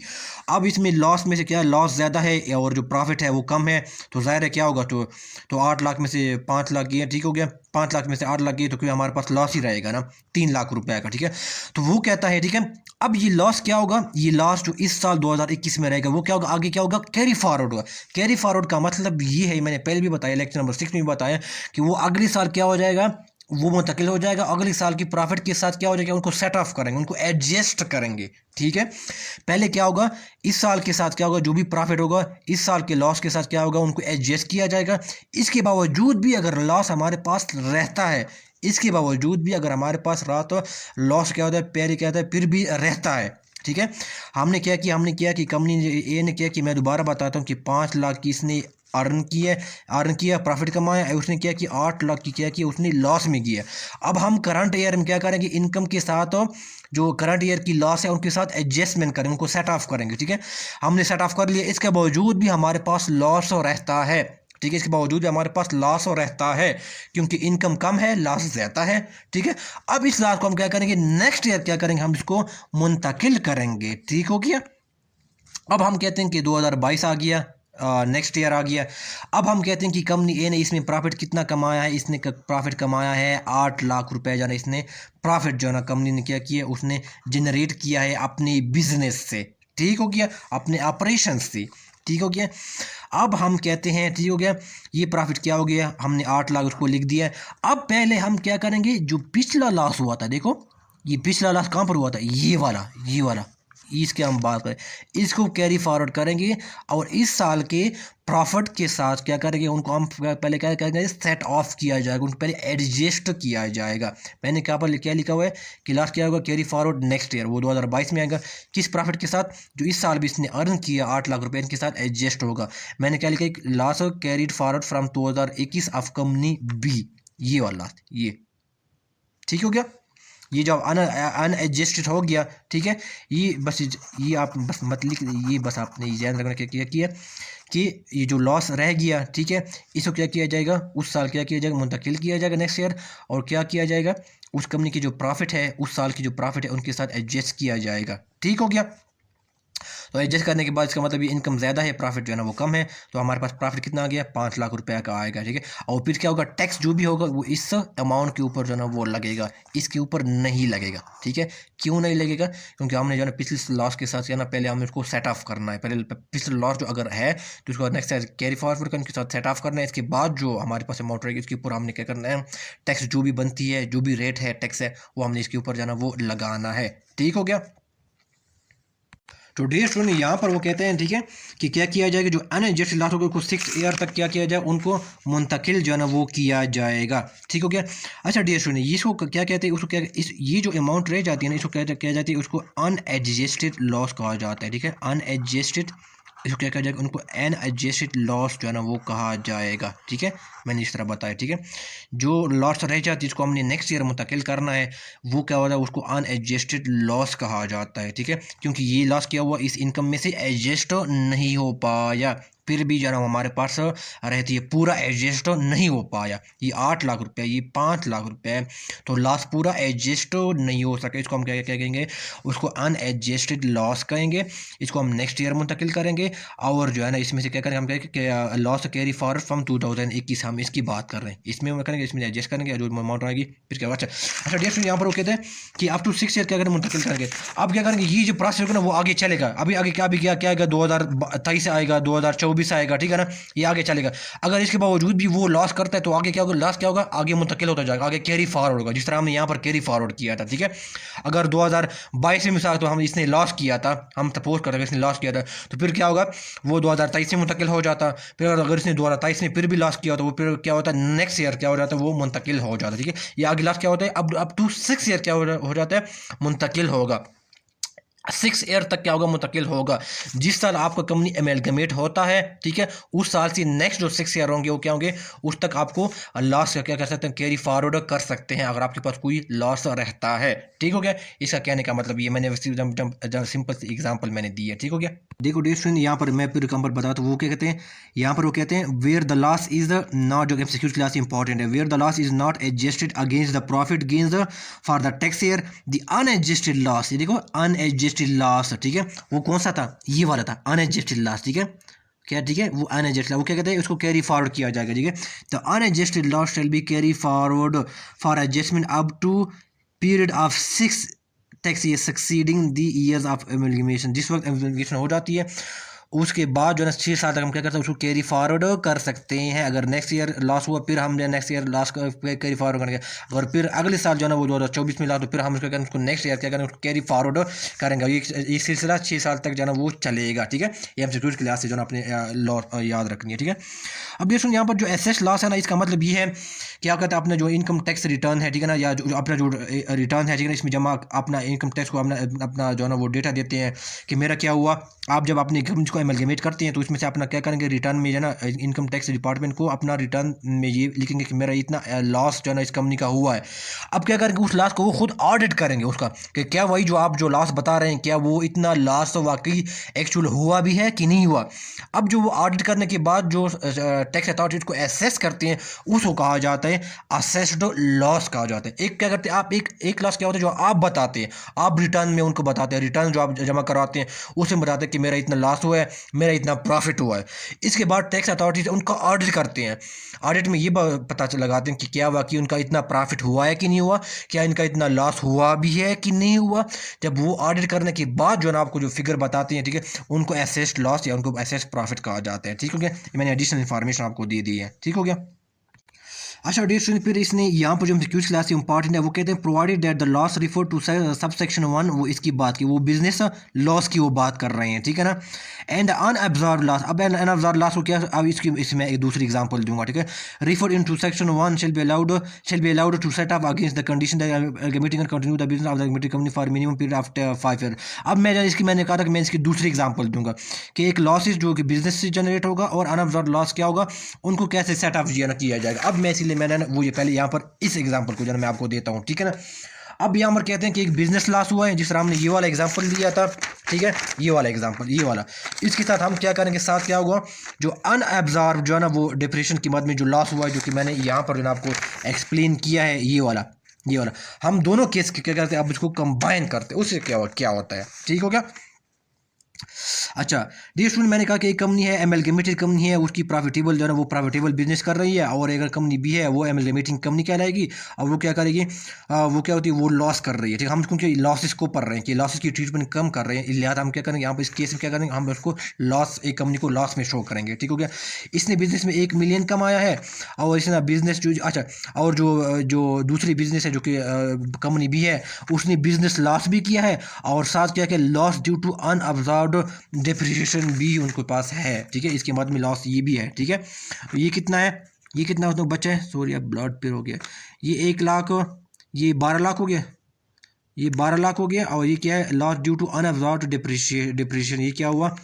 अब इसमें लॉस में से क्या, लॉस ज़्यादा है और जो प्रॉफिट है वो कम है, तो ज़ाहिर है क्या होगा, तो 8 लाख में से 5 लाख ये ठीक हो गया, 5 लाख में से 8 लाख ये, तो क्यों हमारे पास लॉस ही रहेगा ना 3 लाख रुपए का, ठीक है। तो वो कहता है, ठीक है, अब ये लॉस क्या होगा, ये लॉस जो इस साल 2021 में रहेगा वो क्या होगा, आगे क्या होगा, कैरी फॉरवर्ड होगा। कैरी फॉरवर्ड का मतलब ये है, मैंने पहले भी बताया, लेक्चर नंबर 6 में भी बताया कि वो अगले साल क्या हो जाएगा, वो मुंतकिल हो जाएगा अगले साल की प्रॉफिट के साथ, क्या हो जाएगा, उनको सेट ऑफ करेंगे, उनको एडजस्ट करेंगे, ठीक है। पहले क्या होगा, इस साल के साथ क्या होगा, जो भी प्रॉफिट होगा इस साल के लॉस के साथ क्या होगा, उनको एडजस्ट किया जाएगा। इसके बावजूद भी अगर लॉस हमारे पास रहता है, इसके बावजूद भी अगर हमारे पास रहा तो लॉस क्या होता है, पैरी क्या होता है, फिर भी रहता है, ठीक है। हमने क्या किया, हमने किया कि कंपनी ए ने किया कि मैं दोबारा बताता हूँ कि 5 लाख की इसने अर्न किया प्रॉफिट कमाया, उसने क्या कि 8 लाख की क्या किया, उसने लॉस में किया। अब हम करंट ईयर में क्या करेंगे, इनकम के साथ जो करंट ईयर की लॉस है उनके साथ एडजस्टमेंट करेंगे, उनको सेट ऑफ करेंगे, ठीक है। हमने सेट ऑफ कर लिया, इसके बावजूद भी हमारे पास लॉस रहता है, ठीक है। इसके बावजूद भी हमारे पास लॉस रहता है क्योंकि इनकम कम है, लॉस ज़्यादा है, ठीक है। अब इस लॉस को हम क्या करेंगे, नेक्स्ट ईयर क्या करेंगे, हम इसको मुंतकिल करेंगे, ठीक हो गया। अब हम कहते हैं कि 2022 आ गया, नेक्स्ट ईयर आ गया। अब हम कहते हैं कि कंपनी ए ने इसमें प्रॉफिट कितना कमाया है, इसने प्रॉफिट कमाया है 8 लाख रुपए, जो है इसने प्रॉफिट जो है ना कंपनी ने क्या किया, उसने जनरेट किया है अपने बिजनेस से, ठीक हो गया, अपने ऑपरेशन से, ठीक हो गया। अब हम कहते हैं ठीक हो गया, ये प्रॉफिट क्या हो गया, हमने 8 लाख उसको लिख दिया। अब पहले हम क्या करेंगे, जो पिछला लॉस हुआ था, देखो ये पिछला लॉस कहाँ पर हुआ था, ये वाला इसके हम बात करें, इसको कैरी फॉरवर्ड करेंगे और इस साल के प्रॉफिट के साथ क्या करेंगे, उनको हम पहले क्या करेंगे, सेट ऑफ किया जाएगा, उनको पहले एडजस्ट किया जाएगा। मैंने क्या पर क्या लिखा हुआ है कि लास्ट क्या होगा, कैरी फॉरवर्ड नेक्स्ट ईयर, वो 2022 में आएगा, किस प्रॉफिट के साथ, जो इस साल भी इसने अर्न किया 8 लाख रुपए, इनके साथ एडजस्ट होगा। मैंने क्या लिखा, last carried forward from 2021 of company B, ये वाला, ये ठीक हो गया। ये जब अनएडजस्टेड हो गया, ठीक है, ये बस ये आप बस मत लिख, ये बस आपने ध्यान रखना क्या किया कि ये जो लॉस रह गया, ठीक है, इसको क्या किया जाएगा, उस साल क्या किया जाएगा, मुंतकिल किया जाएगा नेक्स्ट ईयर। और क्या किया जाएगा, उस कंपनी की जो प्रॉफिट है, उस साल की जो प्रॉफिट है उनके साथ एडजस्ट किया जाएगा, ठीक हो गया। तो एडजस्ट करने के बाद इसका मतलब ये इनकम ज़्यादा है, प्रॉफिट जो है ना वो कम है, तो हमारे पास प्रॉफिट कितना आ गया, 5 लाख रुपए का आएगा, ठीक है। और फिर क्या होगा, टैक्स जो भी होगा वो इस अमाउंट के ऊपर जो है ना वो लगेगा, इसके ऊपर नहीं लगेगा, ठीक है। क्यों नहीं लगेगा, क्योंकि हमने जो है ना पिछले लॉस के साथ जो है ना पहले हमें उसको सेट ऑफ करना है, पहले पिछले लॉस जो अगर है तो उसको नेक्स्ट कैरी फॉरवर्ड करके साथ सेट ऑफ करना है। इसके बाद जो हमारे पास अमाउंट रहेगी उसके ऊपर हमने क्या करना है, टैक्स जो भी बनती है, जो भी रेट है टैक्स है, वो हमने इसके ऊपर जो है ना वो लगाना है, ठीक हो गया। तो डियर स्टूडेंट यहाँ पर वो कहते हैं, ठीक है, कि क्या किया जाएगा, जो अनएडजस्टेड लॉस होगा उसको 6 ईयर तक क्या किया जाए, उनको मुंतकिल जो है ना वो किया जाएगा, ठीक हो गया। अच्छा डियर स्टूडेंट, इसको क्या कहते हैं, उसको क्या ये जो अमाउंट रह जाती है ना, इसको क्या जाती है, उसको अनएडजस्टेड लॉस कहा जाता है, ठीक है। अनएडजस्टेड, इसको क्या कहा जाएगा, उनको अनएडजस्टेड लॉस जो है ना वो कहा जाएगा, ठीक है। मैंने इस तरह बताया, ठीक है। जो लॉस रह जाती है इसको हमने नेक्स्ट ईयर मुंतकिल करना है, वो क्या होता है, उसको अनएडजस्टेड लॉस कहा जाता है, ठीक है। क्योंकि ये लॉस क्या हुआ, इस इनकम में से एडजस्ट नहीं हो पाया, फिर भी जो है हमारे पास रहती है, पूरा एडजस्ट नहीं हो पाया। ये 8 लाख रुपए, ये 5 लाख रुपए, तो लॉस पूरा एडजस्ट नहीं हो सके, इसको हम क्या क्या कहेंगे, उसको अनएडजस्टेड लॉस कहेंगे। इसको हम नेक्स्ट ईयर मुंतकिल करेंगे और जो है ना इसमें से क्या करेंगे, हम कहेंगे लॉस कैरी फॉरवर्ड फ्रॉम 2021, हम इसकी बात कर रहे हैं, इसमें हम करेंगे, इसमें एडजस्ट करेंगे, जो अमाउंट आएगी फिर क्या। अच्छा डेट यहाँ पर वो कहते हैं कि अप टू 6 ईयर क्या करें, मुंतकिल करेंगे। अब क्या करेंगे, ये जो प्रोसेस होगा ना वो आगे चलेगा, अभी आगे क्या भी क्या आएगा, 2023 आएगा, 2024 24 आएगा, ठीक है ना, ये आगे चलेगा। अगर इसके बावजूद भी वो लॉस करता है तो आगे क्या होगा, लॉस क्या होगा, आगे मुंतकिल होता जाएगा, आगे कैरी फॉरवर्ड होगा, जिस तरह हमने यहाँ पर कैरी फॉरवर्ड किया था, ठीक है। अगर 2022 में मिसाल तो हम इसने लॉस किया था, हम सपोज करते हैं इसने लॉस किया था, तो फिर क्या होगा, वो 2023 में मुंतकिल हो जाता। फिर अगर इसने 2023 में फिर भी लॉस किया तो वो फिर क्या होता है, नेक्स्ट ईयर क्या हो जाता है, वो मुंतकिल हो जाता है, ठीक है। ये आगे लॉस क्या होता है, अब टू 6 ईयर क्या हो जाता है, मुंतकिल होगा। 6 ईयर तक क्या होगा, मुंतकिल होगा। जिस साल आपका कंपनी एमेलगमेट होता है, ठीक है, उस साल से नेक्स्ट जो 6 ईयर होंगे वो क्या होंगे, उस तक आपको लॉस क्या कर सकते हैं, कैरी फॉरवर्ड कर सकते हैं अगर आपके पास कोई लॉस रहता है, ठीक हो गया। इसका कहने का मतलब ये मैंने सिंपल सी एग्जांपल मैंने दी है, ठीक हो गया। देखो डियर स्टूडेंट, यहाँ पर मैं फिर एग्जांपल बता तो वो क्या कहते हैं, यहाँ पर वो कहते हैं where the loss is the not, जो एमसीक्यू क्लास इंपॉर्टेंट है, where the loss is not adjusted against the profit gains the for the tax year the unadjusted loss, ये देखो अनएडजस्टेड लॉस, ठीक है, वो कौन सा था, ये वाला था अनएडजस्टेड लॉस, ठीक है, क्या, ठीक है, वो अनएडजस्टेड, वो क्या कहते हैं, उसको कैरी फॉरवर्ड किया जाएगा, ठीक है। The unadjusted loss shall be carry forward for adjustment up to period of 6 tax year succeeding the years of amalgamation, जिस वक्त एमलगमेशन हो जाती है उसके बाद जो है ना 6 साल तक हम क्या करते हैं, उसको कैरी फॉरवर्ड कर सकते हैं। अगर नेक्स्ट ईयर लॉस हुआ फिर हम next year loss carry forward करेंगे, और फिर अगले साल जो है ना वो 2024 में लॉस तो फिर हम उसको उसको नेक्स्ट ईयर क्या करेंगे, उसको कैरी फॉरवर्ड करेंगे। ये सिलसिला 6 साल तक जो है ना वो चलेगा, ठीक है। ये एमसीक्यू की क्लास से जो है अपने याद रखनी है, ठीक है। अब ये सुन, यहाँ पर जो एसेट लॉस है ना, इसका मतलब ये है क्या कहते हैं, अपना जो इनकम टैक्स रिटर्न है, ठीक है ना, या जो अपना जो रिटर्न है, ठीक है ना, इसमें जमा अपना इनकम टैक्स को अपना जो है ना वो डेटा देते हैं कि मेरा क्या हुआ। आप जब अपने इनकम को एमलगमेट करते हैं तो इसमें से अपना क्या करेंगे, रिटर्न में जो है ना इनकम टैक्स डिपार्टमेंट को अपना रिटर्न में ये लिखेंगे कि मेरा इतना लॉस जो है ना इस कंपनी का हुआ है। अब क्या करेंगे, उस लॉस को वो खुद ऑडिट करेंगे उसका, कि क्या वही जो आप जो लॉस बता रहे हैं, क्या वो इतना लॉस तो वाकई एक्चुअल हुआ भी है कि नहीं हुआ। अब जो वो ऑडिट करने के बाद जो टैक्स अथॉरिटी को एसेस करते हैं उसको कहा जाता है असेस्ड लॉस कहा जाता है। एक क्या करते हैं आप, एक लॉस क्या होता है जो आप बताते हैं, आप रिटर्न में उनको बताते हैं, रिटर्न जो आप जमा करवाते हैं उसमें बताते हैं कि मेरा इतना लॉस हुआ है, मेरा इतना प्रॉफिट हुआ है। इसके बाद टैक्स अथॉरिटी उनका ऑडिट करते हैं, ऑडिट में ये पता लगाते हैं कि क्या वाकई उनका इतना प्रॉफिट हुआ है कि नहीं हुआ, क्या इनका इतना लॉस हुआ भी है कि नहीं हुआ। जब वो ऑडिट करने के बाद जो है ना आपको जो फिगर बताते हैं, ठीक है, उनको एसेस्ड लॉस या उनको एसेस्ड प्रॉफिट कहा जाता है, ठीक हो गया। मैंने एडिशनल इन्फॉर्मेशन आपको दे दी है, ठीक हो गया। अच्छा डियर स्टूडेंट, फिर इसने यहाँ पर जो एमसीक्यूज क्लास इंपॉर्टेंट है वो कहते हैं provided that the loss refer to subsection 1, वो इसकी बात की, वो बिजनेस लॉस की वो बात कर रहे हैं, ठीक है ना। एंड अनअब्जॉर्ब लॉस, अब अनअब्जॉर्ब लॉस को क्या, अब इसमें एक दूसरी एग्जांपल दूंगा, ठीक है। Refer in to section 1 shall be allowed to set up against the condition that amalgamating and continue the business of the amalgamating company for minimum period of 5 year. अब मैंने कहा था कि मैं इसकी दूसरी एग्जांपल दूंगा कि एक लॉस जो कि बिजनेस से जनरेट होगा और अनअब्जॉर्ब लॉस क्या होगा, उनको कैसे सेटअप किया जाएगा। अब मैं इसीलिए मैंने वो ये पहले यहाँ पर इस एग्जांपल को जो मैं आपको देता हूँ, ठीक है ना। अब यहाँ पर कहते हैं कि एक बिजनेस लॉस हुआ है, जिस तरह हमने ये वाला एग्जांपल लिया था, ठीक है, ये वाला एग्जांपल, ये वाला, इसके साथ हम क्या करेंगे, साथ क्या होगा, जो अनअब्जॉर्ब जो है ना वो डिप्रेशन की मद में जो लॉस हुआ है, जो कि मैंने यहाँ पर जो है आपको एक्सप्लेन किया है, ये वाला हम दोनों केस क्या करते हैं, अब इसको कंबाइन करते हैं, उससे क्या होता है, ठीक हो गया। अच्छा डियर स्टूडेंट, मैंने कहा कि एक कंपनी है एमलगमेटेड कंपनी है, उसकी प्रॉफिटेबल जो है ना वो प्रॉफिटेबल बिजनेस कर रही है, और अगर कंपनी भी है वो एमलगमेटिंग कंपनी कहलाएगी। अब वो क्या करेगी, वो क्या होती है, वो लॉस कर रही है, ठीक है। हम क्योंकि लॉसेस को पढ़ रहे हैं कि लॉसेस की ट्रीटमेंट कम कर रहे हैं, लिहाजा हम क्या करेंगे यहाँ पर इस केस में क्या करेंगे, हम उसको लॉस, एक कंपनी को लॉस में शो करेंगे, ठीक हो गया। इसने बिजनेस में 1 मिलियन कमाया है, और इसने बिजनेस जो अच्छा, और जो दूसरी बिजनेस है जो कि कंपनी भी है, उसने बिजनेस लॉस भी किया है, और साथ क्या क्या लॉस ड्यू टू अनअब्जॉर्ब्ड डिप्रिसिएशन भी उनके पास है, ठीक है। इसके बाद में लॉस ये भी है, ठीक है। ये कितना है, ये कितना उसमें बचा है, सॉरी अब ब्लड पे हो गया, ये 1 लाख, ये 12 लाख हो गया, ये 12 लाख हो गया, और ये क्या है, लॉस ड्यू टू अनअब्जॉर्ब्ड डिप्रिसिएशन, ये क्या हुआ,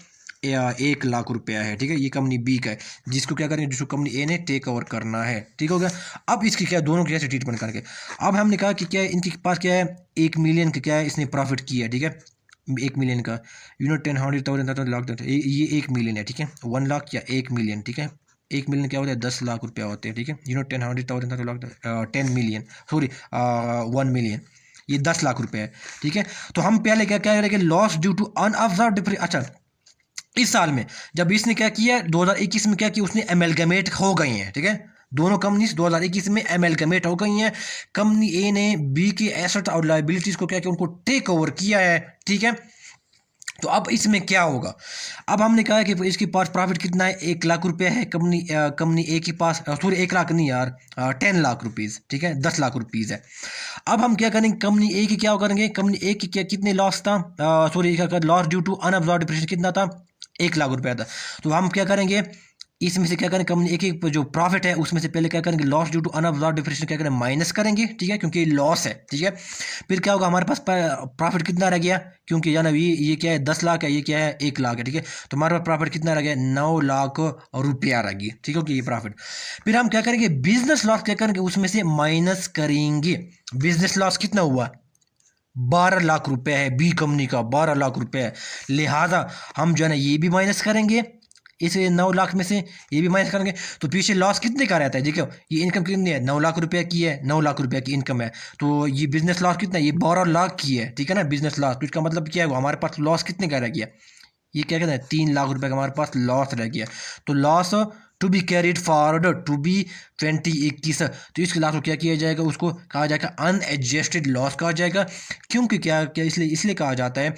1 लाख रुपया है, ठीक है। ये कंपनी बी का है, जिसको क्या करेंगे, जिसको कंपनी ए ने टेक ओवर करना है, ठीक हो गया। अब इसकी क्या, दोनों कैसे ट्रीटमेंट करके, अब हमने कहा कि क्या है, इनके पास क्या है, 1 मिलियन का क्या है, इसने प्रॉफिट किया, ठीक है, 1 मिलियन का, 10 100,000 लाख, ये 1 मिलियन है, ठीक है, 1 लाख या 1 मिलियन, ठीक है। 1 मिलियन क्या होता है, 10 लाख रुपया होते हैं, ठीक है। 10 100,000 लाख, 10 मिलियन, सॉरी 1 मिलियन, ये 10 लाख रुपये है, ठीक है। तो हम पहले क्या क्या करेंगे, loss due to unabsorbed depression. अच्छा, इस साल में जब इसने क्या किया, 2021 में क्या किया, उसने एमलगमेट हो गई हैं, ठीक है। दोनों कंपनीज 2021 में एमलगमेट हो गई हैं। कंपनी ए ने बी की एसेट और लायबिलिटीज को क्या किया, उनको टेक ओवर किया है, ठीक है। तो अब इसमें क्या होगा, अब हमने कहा है कि इसके पास प्रॉफिट कितना है, 1 लाख रुपया है कंपनी ए के पास, सॉरी 1 लाख नहीं यार, 10 लाख रुपीज़, ठीक है, 10 लाख रुपीज़ है। अब हम क्या करेंगे, कंपनी ए की क्या करेंगे, कंपनी ए की क्या कितने लॉस था, sorry loss due to unabsorbed depreciation कितना था, 1 लाख रुपया था। तो हम क्या करेंगे, इसमें से क्या करें, कंपनी एक एक जो प्रॉफिट है उसमें से पहले क्या करेंगे, loss due to unabsorbed depression क्या करें, माइनस करेंगे, ठीक है, क्योंकि लॉस है, ठीक है। फिर क्या होगा, हमारे पास प्रॉफिट कितना रह गया, क्योंकि जाना ये क्या है, 10 लाख है, ये क्या है, 1 लाख है, ठीक है। तो हमारे पास प्रॉफिट कितना रह गया, 9 लाख रुपया रह गया, ठीक है, कि ये प्रॉफिट। फिर हम क्या करेंगे, बिजनेस लॉस क्या करेंगे, उसमें से माइनस करेंगे। बिजनेस लॉस कितना हुआ, 12 लाख रुपए है, बी कंपनी का 12 लाख रुपए है, लिहाजा हम जो है ना ये भी माइनस करेंगे, इस 9 लाख में से ये भी माइनस करेंगे। तो पीछे लॉस कितने का रहता है, देखो ये इनकम कितनी है, 9 लाख रुपए की है, 9 लाख रुपए की इनकम है, तो ये बिजनेस लॉस कितना है, ये 12 लाख की है, ठीक है ना, बिजनेस लॉस। तो इसका मतलब क्या है, हमारे पास लॉस कितने का रह गया, ये क्या कहते हैं, 3 लाख रुपए का हमारे पास लॉस रह गया। तो loss to be carried forward to be 2021, तो इसके लास्ट को क्या किया जाएगा, उसको कहा जाएगा अनएडजस्टेड लॉस कहा जाएगा। क्योंकि क्या क्या इसलिए कहा जाता है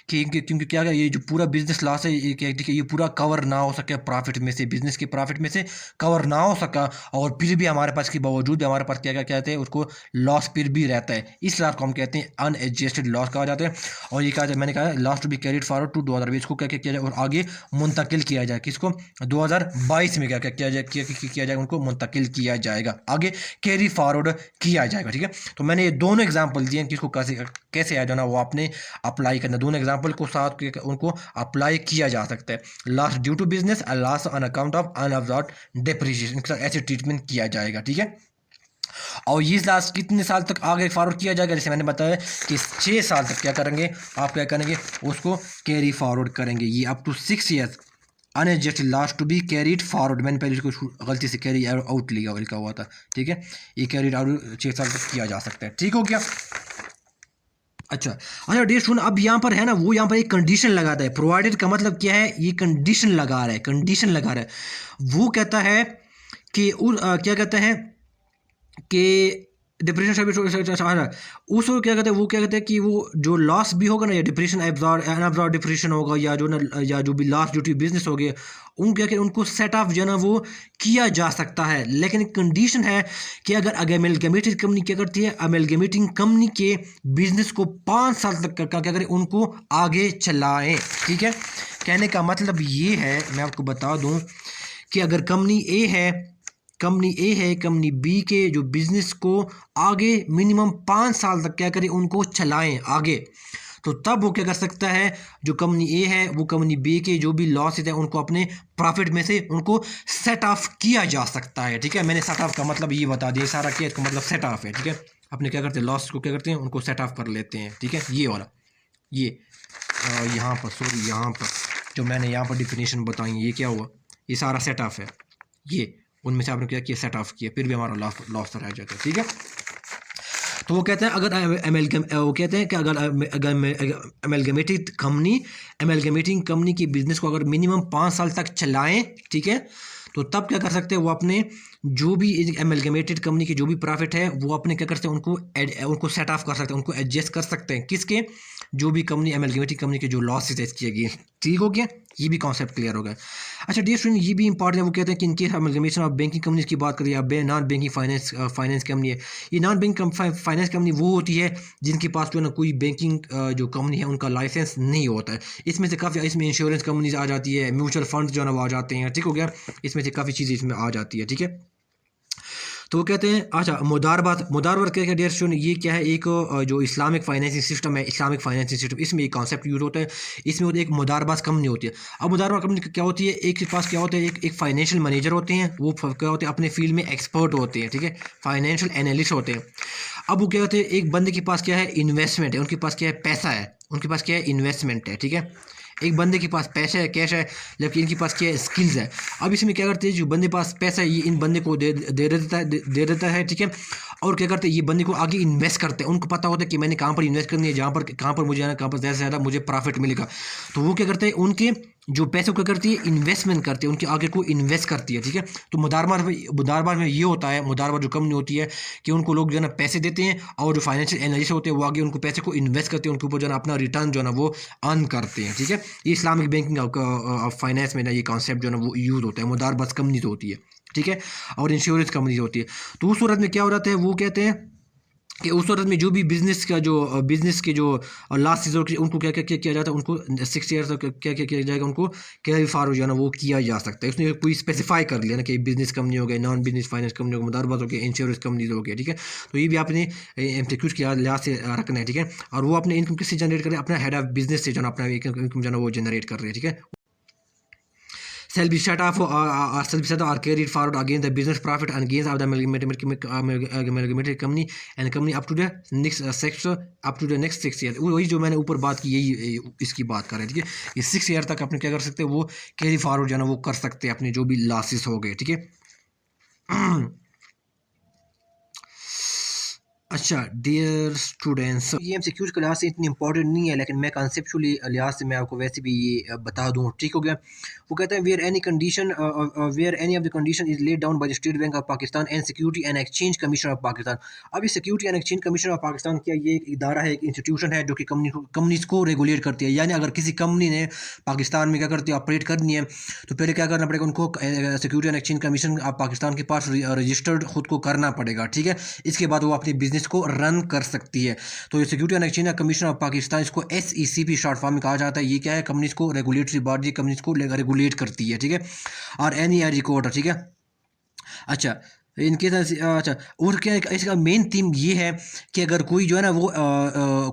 कि क्योंकि क्या ये जो पूरा बिजनेस लॉस है, ये क्या ये पूरा कवर ना हो सके प्रॉफिट में से, बिजनेस के प्रॉफिट में से कवर ना हो सका, और फिर भी हमारे पास के बावजूद भी हमारे पास क्या क्या कहते हैं, उसको लॉस फिर भी रहता है, इस लॉस को हम कहते हैं अनएडजस्टेड लॉस कहा जाता है। और ये कहा जाए, मैंने कहा loss to be carried forward to 2020 को क्या क्या किया जाए, और आगे मुंतकिल किया जाए, किसको, 2022 में क्या क्या किया जाए, किया जाएगा, उनको मुंतकिल किया जाएगा, आगे कैरी फॉरवर्ड किया जाएगा, ठीक है। तो मैंने ये दोनों एग्जांपल दिए कि इसको कैसे कैसे आ जाना, वो आपने अप्लाई करना, दोनों एग्जांपल को साथ उनको अप्लाई किया जा सकता है। Loss due to business, loss on account of unabsorbed depreciation, ऐसे ट्रीटमेंट किया जाएगा, ठीक है। और ये लास्ट कितने साल तक आगे फॉरवर्ड किया जाएगा, जैसे मैंने बताया कि 6 साल तक क्या करेंगे, आप क्या करेंगे, उसको कैरी फॉरवर्ड करेंगे, ये up to 6 years unadjusted loss to be carried forward. मैंने पहले इसको गलती से कैरी आउट लिखा हुआ था, ठीक है, ये कैरीड आउट 6 साल तक किया जा सकता है, ठीक हो गया। अच्छा अच्छा डियर स्टूडेंट, अब यहाँ पर है ना, वो यहाँ पर एक कंडीशन लगाता है, प्रोवाइडेड का मतलब क्या है, ये कंडीशन लगा रहा है, कंडीशन लगा रहा है। वो कहता है कि क्या कहता है कि डिप्रेशन उसको क्या कहते हैं, वो क्या कहते हैं कि वो जो लॉस भी होगा ना, या डिप्रेशन अनअब्जॉर्ब्ड डिप्रेशन होगा, या जो ना, या जो भी लॉस ड्यू टू बिजनेस हो गया, उन क्या कहते हैं, उनको सेट ऑफ जो है ना वो किया जा सकता है। लेकिन कंडीशन है कि अगर अमेलगमेटेड कंपनी क्या करती है, अमेलगमेटिंग कंपनी के बिजनेस को 5 साल तक क्या करें, उनको आगे चलाएं, ठीक है। कहने का मतलब ये है, मैं आपको बता दूं कि अगर कंपनी बी के जो बिजनेस को आगे मिनिमम 5 साल तक क्या करें, उनको चलाएं आगे, तो तब वो क्या कर सकता है, जो कंपनी ए है वो कंपनी बी के जो भी लॉसेज है उनको अपने प्रॉफिट में से उनको सेट ऑफ किया जा सकता है, ठीक है। मैंने सेट ऑफ का मतलब ये बता दिया, सारा क्या इसका मतलब सेट ऑफ है, ठीक है। अपने क्या करते हैं, लॉस को क्या करते हैं, उनको सेट ऑफ कर लेते हैं, ठीक है। ये वाला ये यहाँ पर सॉरी यहाँ पर जो मैंने यहाँ पर डिफिनेशन बताई, ये क्या हुआ, ये सारा सेट ऑफ है, ये उनमें से आपने क्या किया, सेट ऑफ किया, फिर भी हमारा लॉस रह जाता है, ठीक है। तो वो कहते हैं अगर वो कहते हैं कि अगर अमेलगमेटिंग कंपनी की बिजनेस को अगर मिनिमम 5 साल तक चलाएं, ठीक है, तो तब क्या कर सकते हैं, वो अपने जो भी अमेलगमेटेड कंपनी की जो भी प्रॉफिट है वो अपने क्या करते हैं, उनको सेट ऑफ कर सकते हैं, उनको एडजस्ट कर सकते हैं, किसके, जो भी कंपनी अमेलगमेटेड कंपनी के जो लॉसेज है किए गए, ठीक हो गया, ये भी कॉन्सेप्ट क्लियर हो गया। अच्छा डियर स्टूडेंट, ये भी इंपॉर्टेंट है, वो कहते हैं कि इनके अमेलगमेशन ऑफ बैंकिंग कंपनीज की बात करें या नॉन बैंकिंग फाइनेंस कंपनी है, ये नॉन बैंकिंग फाइनेंस कंपनी वो होती है जिनके पास जो है ना कोई बैंकिंग जो कंपनी है उनका लाइसेंस नहीं होता है। इसमें से काफ़ी, इसमें इंश्योरेंस कंपनीज आ जाती है, म्यूचुअल फंड जो है ना वो आ जाते हैं, ठीक हो गया, इसमें से काफ़ी चीज़ें इसमें आ जाती है, ठीक है। तो वो कहते हैं, अच्छा मुदारबत क्या क्या डियर स्टूडेंट, ये क्या है, एक जो इस्लामिक फाइनेंसिंग सिस्टम है, इस्लामिक फाइनेंसिंग सिस्टम, इसमें एक कॉन्सेप्ट यूज होता है, इसमें एक मुदारबाज कंपनी होती है। अब मुदारबाज कंपनी क्या होती है, एक के पास क्या होता है, एक फाइनेंशियल मैनेजर होते हैं, वो क्या होते हैं, अपने फील्ड में एक्सपर्ट होते हैं, ठीक है, फाइनेंशियल एनालिस्ट होते हैं। अब वो क्या होते हैं, एक बंदे के पास क्या है, इन्वेस्टमेंट है, उनके पास क्या है, पैसा है, उनके पास क्या है, इन्वेस्टमेंट है, ठीक है, एक बंदे के पास पैसा है, कैश है, लेकिन इनके पास क्या है, स्किल्स है। अब इसमें क्या करते हैं, जो बंदे पास पैसा है ये इन बंदे को दे देता है, ठीक है। और क्या करते हैं, ये बंदे को आगे इन्वेस्ट करते हैं। उनको पता होता है कि मैंने कहाँ पर इन्वेस्ट करनी है, कहाँ पर मुझे आना, कहाँ पर ज़्यादा से ज़्यादा मुझे प्रॉफिट मिलेगा। तो वो क्या करते हैं, उनके जो पैसे को क्या करती है, इन्वेस्टमेंट करती है, उनके आगे को इन्वेस्ट करती है, ठीक है। तो मुदारबार में ये होता है, मुदारबार जो कंपनी होती है कि उनको लोग जो है ना पैसे देते हैं, और जो फाइनेंशियल एनालिस्ट होते हैं वो आगे उनको पैसे को इन्वेस्ट करते हैं, उनके ऊपर जो है ना अपना रिटर्न जो है ना वो अर्न करते हैं, ठीक है। ये इस्लामिक बैंकिंग फाइनेंस में ना ये कॉन्सेप्ट जो है ना वो यूज़ होता है। मुदारबाज कंपनी तो होती है, ठीक है, और इंश्योरेंस कंपनी होती है। तो उस सूरत में क्या हो जाता है, वो कहते हैं कि उस सूरत में जो भी बिजनेस के जो लास्ट सीजन के उनको क्या क्या किया जाता है, उनको 6 ईयर तक क्या क्या किया जाएगा, उनको कैरी फॉरवर्ड जो है ना वो किया जा सकता है। उसने कोई स्पेसिफाई कर लिया ना कि बिजनेस कंपनी हो गई, नॉन बिजनेस फाइनेंस कंपनी हो गई, मुदारबात हो गया, इंश्योरेंस कंपनी हो गया, ठीक है। तो ये भी आपने एमसीक्यूज के लिहाज से रखना है, ठीक है। और वो अपने इनकम किससे जनरेट कर रहे हैं, अपना हेड ऑफ बिजनेस से जो है ना अपना इनकम जो है ना वो जनरेट कर रहे हैं, ठीक है। Shall be shut off shall be shut off or carried forward against the business profit and gains of the amalgamated company and company up to the next up to the next 6 years। वही जो मैंने ऊपर बात की, यही इसकी बात कर रहे हैं, ठीक है। ये 6 ईयर तक अपने क्या कर सकते हैं, वो कैरी फॉरवर्ड जो है ना वो कर सकते हैं अपने जो भी लॉसेस हो गए, ठीक है। अच्छा डियर स्टूडेंट्स, ये एमसीक्यूज के लिहाज से इतनी इंपॉर्टेंट नहीं है, लेकिन मैं कॉन्सेप्चुअली लिहाज से मैं आपको वैसे भी ये बता दूं, ठीक हो गया। वो कहते हैं where any of the condition is laid down by the state bank of Pakistan and security and exchange commission of Pakistan. अब ये security and exchange commission of Pakistan क्या, ये एक इदारा है, एक इंस्टीट्यूशन है जो कि कंपनीज को रेगुलेट करती है। यानी अगर किसी कंपनी ने पाकिस्तान में क्या करती है, ऑपरेट करनी है, तो पहले क्या करना पड़ेगा, उनको security and exchange commission of Pakistan के पास रजिस्टर्ड खुद को करना पड़ेगा, ठीक है। इसके बाद वो अपनी बिजनेस को रन कर सकती है। तो ये security and exchange commission of Pakistan, इसको SECP शॉर्ट फॉर्म में कहा जाता है। ये क्या है, कंपनीज को रेगुलेटरी बॉडी कंपनीज को रेगुलेट करती है, ठीक है। और NERD कोड, ठीक है। अच्छा इनके अच्छा, और क्या इसका मेन थीम ये है कि अगर कोई जो है ना वो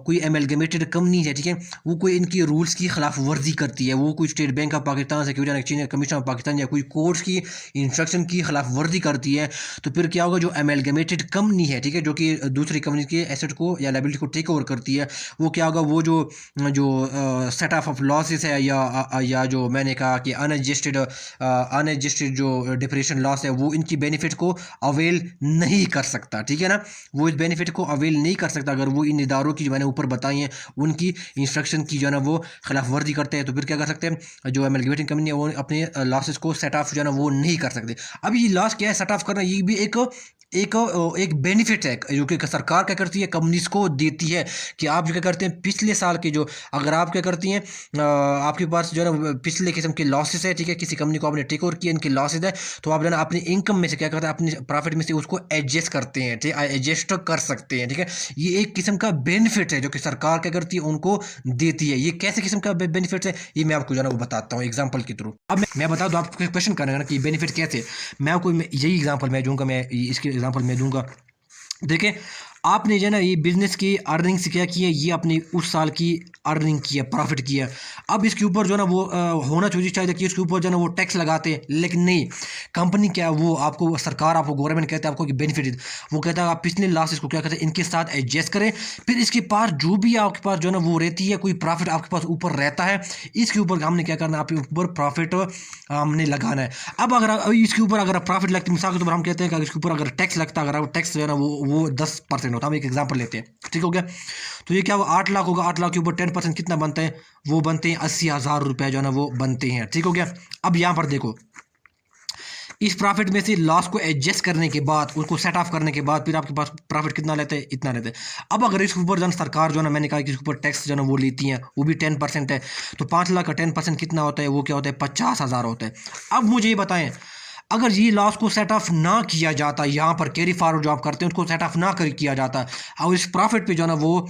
कोई एमलगमेटेड कंपनी है, ठीक है, वो कोई इनकी रूल्स की खिलाफ वर्जी करती है, वो कोई state bank of Pakistan, security and exchange commission of Pakistan या कोई कोर्ट्स की इंस्ट्रक्शन की खिलाफ वर्जी करती है, तो फिर क्या होगा, जो एमलगमेटेड कंपनी है, ठीक है, जो कि दूसरी कंपनी के एसेट को या लायबिलिटी को टेक ओवर करती है, वो क्या होगा, वो जो जो सेट ऑफ लॉसेस है या जो मैंने कहा कि अनएडजस्टेड जो डिप्रेशन लॉस है, वो इनकी बेनिफिट को अवेल नहीं कर सकता, ठीक है ना। वो इस बेनिफिट को अवेल नहीं कर सकता अगर वो इन इदारों की जो मैंने ऊपर बताई हैं उनकी इंस्ट्रक्शन की जो है ना वो खिलाफ वर्जी करते हैं। तो फिर क्या कर सकते हैं, जो एमलगमेटिंग कंपनी है वो अपने लॉसेस को सेट ऑफ जो है ना वो नहीं कर सकते। अब ये लॉस क्या है, सेट ऑफ करना, ये भी एक बेनिफिट है जो कि सरकार क्या करती है, कंपनीज को देती है कि आप जो क्या करते हैं, पिछले साल के जो अगर आप क्या करती हैं, आपके पास जो है ना पिछले किस्म के लॉसेस है, ठीक है, किसी कंपनी को आपने टेक ओवर किया, इनके लॉसेस है, तो आप जो है ना अपनी इनकम में से क्या करते हैं, अपनी प्रॉफिट में से उसको एडजस्ट करते हैं, ठीक है, एडजस्ट कर सकते हैं, ठीक है। ये एक किस्म का बेनिफिट है जो कि सरकार क्या करती है, उनको देती है। ये कैसे किस्म का बेनिफिट है, ये मैं आपको जो है ना वो बताता हूँ एग्जाम्पल के थ्रू। अब मैं बता दूँ, आपको क्वेश्चन करना कि बेनिफिट कैसे, मैं आपको यही एग्जाम्पल मैं दूंगा, मैं इसके एग्जाम्पल मैं दूंगा। देखें, आपने जो है ना ये बिजनेस की अर्निंग से क्या किया, ये अपनी उस साल की अर्निंग किया, प्रॉफिट किया। अब इसके ऊपर जो है ना वो होना चाहिए कि इसके ऊपर जो है ना वो टैक्स लगाते हैं, लेकिन नहीं, कंपनी क्या वो आपको, सरकार आपको, गवर्नमेंट कहता है आपको कि बेनिफिट, वो कहता है आप पिछले लॉसेस को क्या कहते हैं, इनके साथ एडजस्ट करें, फिर इसके पास जो भी आपके पास जो है ना वो रहती है, कोई प्रॉफिट आपके पास ऊपर रहता है, इसके ऊपर हमने क्या करना है, आपके ऊपर प्रॉफिट हमने लगाना है। अब अगर इसके ऊपर अगर प्रॉफिट लगती है, मिसाल के तौर पर हम कहते हैं कि इसके ऊपर अगर टैक्स लगता है, अगर टैक्स जो है ना वो 10% होता है, हम एक एग्जाम्पल लेते हैं, ठीक हो गया। तो ये क्या वो 8 लाख होगा, 8 लाख के ऊपर 10% कितना बनता है, वो बनते हैं 80,000 रुपये जो है ना वो बनते हैं, ठीक हो गया। अब यहाँ पर देखो, इस प्रॉफिट में से लॉस को एडजस्ट करने के बाद, उसको सेट ऑफ करने के बाद, फिर आपके पास प्रॉफिट कितना लेते हैं, इतना लेते हैं। अब अगर इसके ऊपर जो सरकार जो है ना, मैंने कहा कि इसके ऊपर टैक्स जो है ना वो लेती है, वो भी 10% है, तो 5 लाख का 10% कितना होता है, वो क्या होता है, 50,000 होता है। अब मुझे ये बताएं, अगर ये लॉस को सेट ऑफ ना किया जाता, यहाँ पर कैरी फॉरवर्ड जो आप करते हैं उसको सेट ऑफ ना किया जाता, और इस प्रॉफिट पे जो है ना वो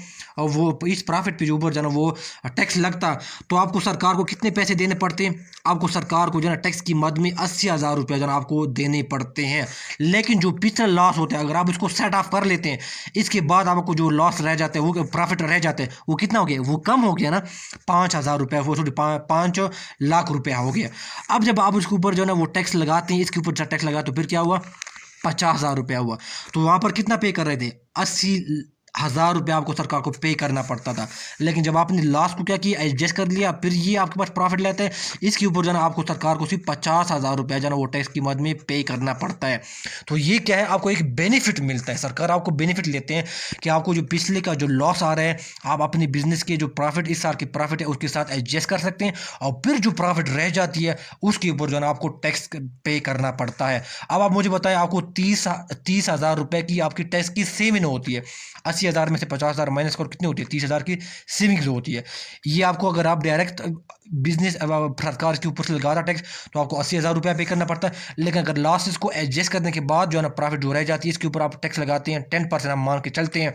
इस प्रॉफिट पे जो ऊपर जो है ना वो टैक्स लगता, तो आपको सरकार को कितने पैसे देने पड़ते हैं, आपको सरकार को जो है ना टैक्स की मद में 80,000 रुपये जो है आपको देने पड़ते हैं। लेकिन जो पिछला लॉस होता है, अगर आप इसको सेट ऑफ कर लेते हैं, इसके बाद आपको जो लॉस रह जाते हैं, वो प्रॉफिट रह जाते हैं, वो कितना हो गया, वो कम हो गया ना, 5,000 रुपये, वो सॉरी 5 लाख रुपया हो गया। अब जब आप उसके ऊपर जो है ना वो टैक्स लगाते हैं, इसके ऊपर टैक्स लगा, तो फिर क्या हुआ, 50,000 रुपया हुआ। तो वहाँ पर कितना पे कर रहे थे, ₹1000 आपको सरकार को पे करना पड़ता था। लेकिन जब आपने लॉस को क्या किया, एडजस्ट कर लिया, फिर ये आपके पास प्रॉफिट लेते हैं, इसके ऊपर जो है ना आपको सरकार को सिर्फ ₹50,000 जो है ना वो टैक्स की मद में पे करना पड़ता है। तो ये क्या है, आपको एक बेनिफिट मिलता है, सरकार आपको बेनिफिट लेते हैं कि आपको जो पिछले का जो लॉस आ रहा है, आप अपने बिजनेस के जो प्रॉफिट इस साल की प्रॉफिट है उसके साथ एडजस्ट कर सकते हैं, और फिर जो प्रॉफिट रह जाती है उसके ऊपर जो है ना आपको टैक्स पे करना पड़ता है। अब आप मुझे बताएं, आपको 30,000 रुपए की आपकी टैक्स की सेविंग होती है, 80,000 में से 50,000 माइनस कर कितनी होती है, 30,000 की सेविंग्स होती है। ये आपको अगर आप डायरेक्ट बिजनेस सरकार के ऊपर से लगा रहा टैक्स तो आपको 80,000 रुपया पे करना पड़ता है। लेकिन अगर लॉसेस को एडजस्ट करने के बाद जो है ना प्रॉफिट जो रह जाती है इसके ऊपर आप टैक्स लगाते हैं 10% हम मान के चलते हैं,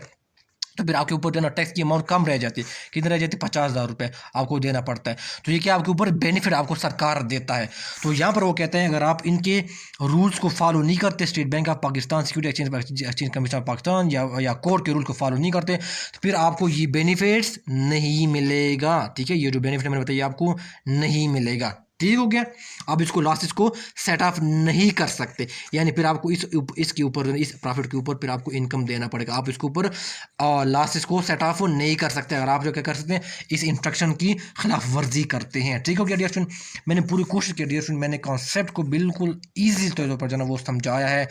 तो फिर आपके ऊपर जो है ना टैक्स की अमाउंट कम रह जाती है, कितनी रह जाती है, 50,000 रुपये आपको देना पड़ता है। तो ये क्या आपके ऊपर बेनिफिट आपको सरकार देता है। तो यहाँ पर वो कहते हैं अगर आप इनके रूल्स को फॉलो नहीं करते, state bank of Pakistan, security exchange commission of Pakistan या कोर्ट के रूल को फॉलो नहीं करते, तो फिर आपको ये बेनिफिट्स नहीं मिलेगा। ठीक है, ये जो बेनिफिट मैंने बताया आपको नहीं मिलेगा। ठीक हो गया। अब इसको लॉसेस को सेट ऑफ नहीं कर सकते, यानी फिर आपको इसके ऊपर इस प्रॉफिट के ऊपर फिर आपको इनकम देना पड़ेगा। आप इसके ऊपर लॉसेस को सेट ऑफ नहीं कर सकते अगर आप जो क्या कर सकते हैं, इस इंस्ट्रक्शन की खिलाफ वर्जी करते हैं। ठीक हो गया डियर स्टूडेंट, मैंने पूरी कोशिश की डियर स्टूडेंट, मैंने कॉन्सेप्ट को बिल्कुल ईजी तौर पर जो है वो समझाया है।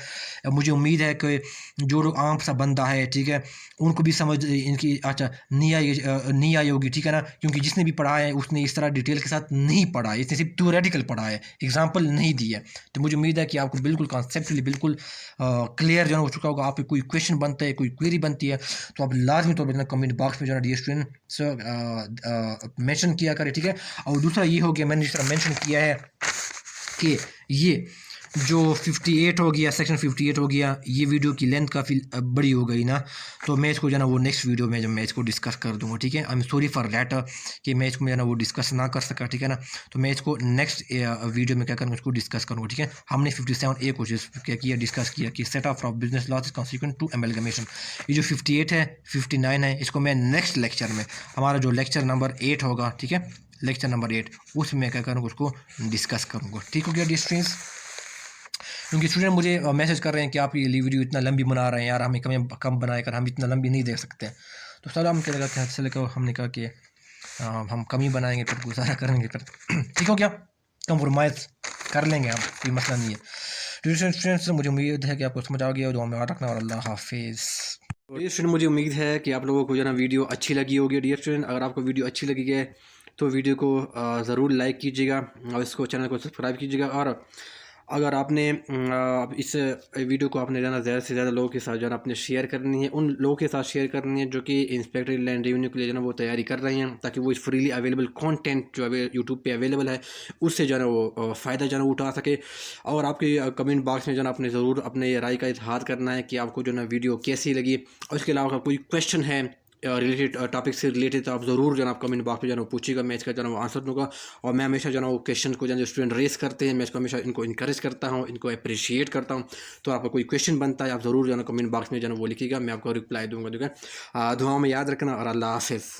मुझे उम्मीद है कि जो लोग आम सा बंदा है, ठीक है, उनको भी समझ इनकी अच्छा नहीं आई होगी, ठीक है ना, क्योंकि जिसने भी पढ़ा है उसने इस तरह डिटेल के साथ नहीं पढ़ा है, इसने सिर्फ थ्योरेटिकल पढ़ा है, एग्जाम्पल नहीं दी है। तो मुझे उम्मीद है कि आपको बिल्कुल कॉन्सेप्चुअली बिल्कुल क्लियर जो है हो चुका होगा। आप कोई क्वेश्चन बनता है, कोई क्वेरी बनती है, तो आप लाजमी तौर पर कमेंट बॉक्स में जो है डियर स्टूडेंट मेंशन किया करें। ठीक है, और दूसरा ये हो गया, मैंने जिस तरह मेंशन किया है कि ये जो 58 हो गया, सेक्शन 58 हो गया, ये वीडियो की लेंथ काफ़ी बड़ी हो गई ना, तो मैं इसको जो है ना वो नेक्स्ट वीडियो में जब मैं इसको डिस्कस कर दूँगा। ठीक है, I am sorry for that कि मैं इसको जो है ना वो डिस्कस ना कर सका। ठीक है ना, तो मैं इसको नेक्स्ट वीडियो में क्या करूँगा, इसको डिस्कस करूँगा। ठीक है, हमने 57A को क्या किया, डिस्कस किया कि set off business loss consequent to amalgamation. ये जो 58 है, 59 है, इसको मैं नेक्स्ट लेक्चर में, हमारा जो लेक्चर नंबर 8 होगा, ठीक है, लेक्चर नंबर 8, उसमें क्या करूँगा, उसको डिस्कस करूँगा। ठीक हो गया डियर स्टूडेंट्स, क्योंकि स्टूडेंट मुझे मैसेज कर रहे हैं कि आप ये वीडियो इतना लंबी बना रहे हैं यार, हमें कम बनाए कर, हम इतना लंबी नहीं देख सकते हैं। तो सर हम क्या कहते हैं, चले को हमने कहा कि हम कम ही बनाएंगे, फिर गुजारा करेंगे, फिर ठीक हो क्या, कंप्रोमाइज़ कर लेंगे हम, कोई मसला नहीं है। तो स्टूडेंट्स मुझे उम्मीद है कि आपको समझ आ गया, दुआ में याद रखना और अल्लाह हाफिज़। डियर स्टूडेंट, मुझे उम्मीद है कि आप लोगों को जो है ना वीडियो अच्छी लगी होगी। डियर स्टूडेंट, अगर आपको वीडियो अच्छी लगी है तो वीडियो को ज़रूर लाइक कीजिएगा और इसको चैनल को सब्सक्राइब कीजिएगा। और अगर आपने इस वीडियो को आपने जाना ज़्यादा से ज़्यादा लोगों के साथ जो है अपने शेयर करनी है, उन लोगों के साथ शेयर करनी है जो कि इंस्पेक्टर लैंड रेवेन्यू के लिए जो है वो तैयारी कर रहे हैं, ताकि वो इस फ्रीली अवेलेबल कंटेंट जो यूट्यूब पे अवेलेबल है उससे जो है वो फ़ायदा जो है उठा सके। और आपके कमेंट बॉक्स में जो है आपने ज़रूर अपने राय का इजहार करना है कि आपको जो है वीडियो कैसी लगी। और इसके अलावा कोई क्वेश्चन है रिलेटेड टॉपिक से रिलेटेड, तो आप ज़रूर जो है कमेंट बॉक्स में जो है पूछिएगा, मैं इसका जो है वो आंसर दूंगा। और मैं हमेशा जो है वो क्वेश्चन को जो स्टूडेंट रेस करते हैं, मैं इसको हमेशा इनको इंकरेज करता हूँ, इनको अप्रिशिएट करता हूँ। तो आपका कोई क्वेश्चन बनता है, आप ज़रूर जो है कमेंट बॉक्स में जो है वो लिखिएगा, मैं आपको रिप्लाई दूंगा। ठीक है, दुआओं में याद रखना और अल्लाह हाफ़िज़।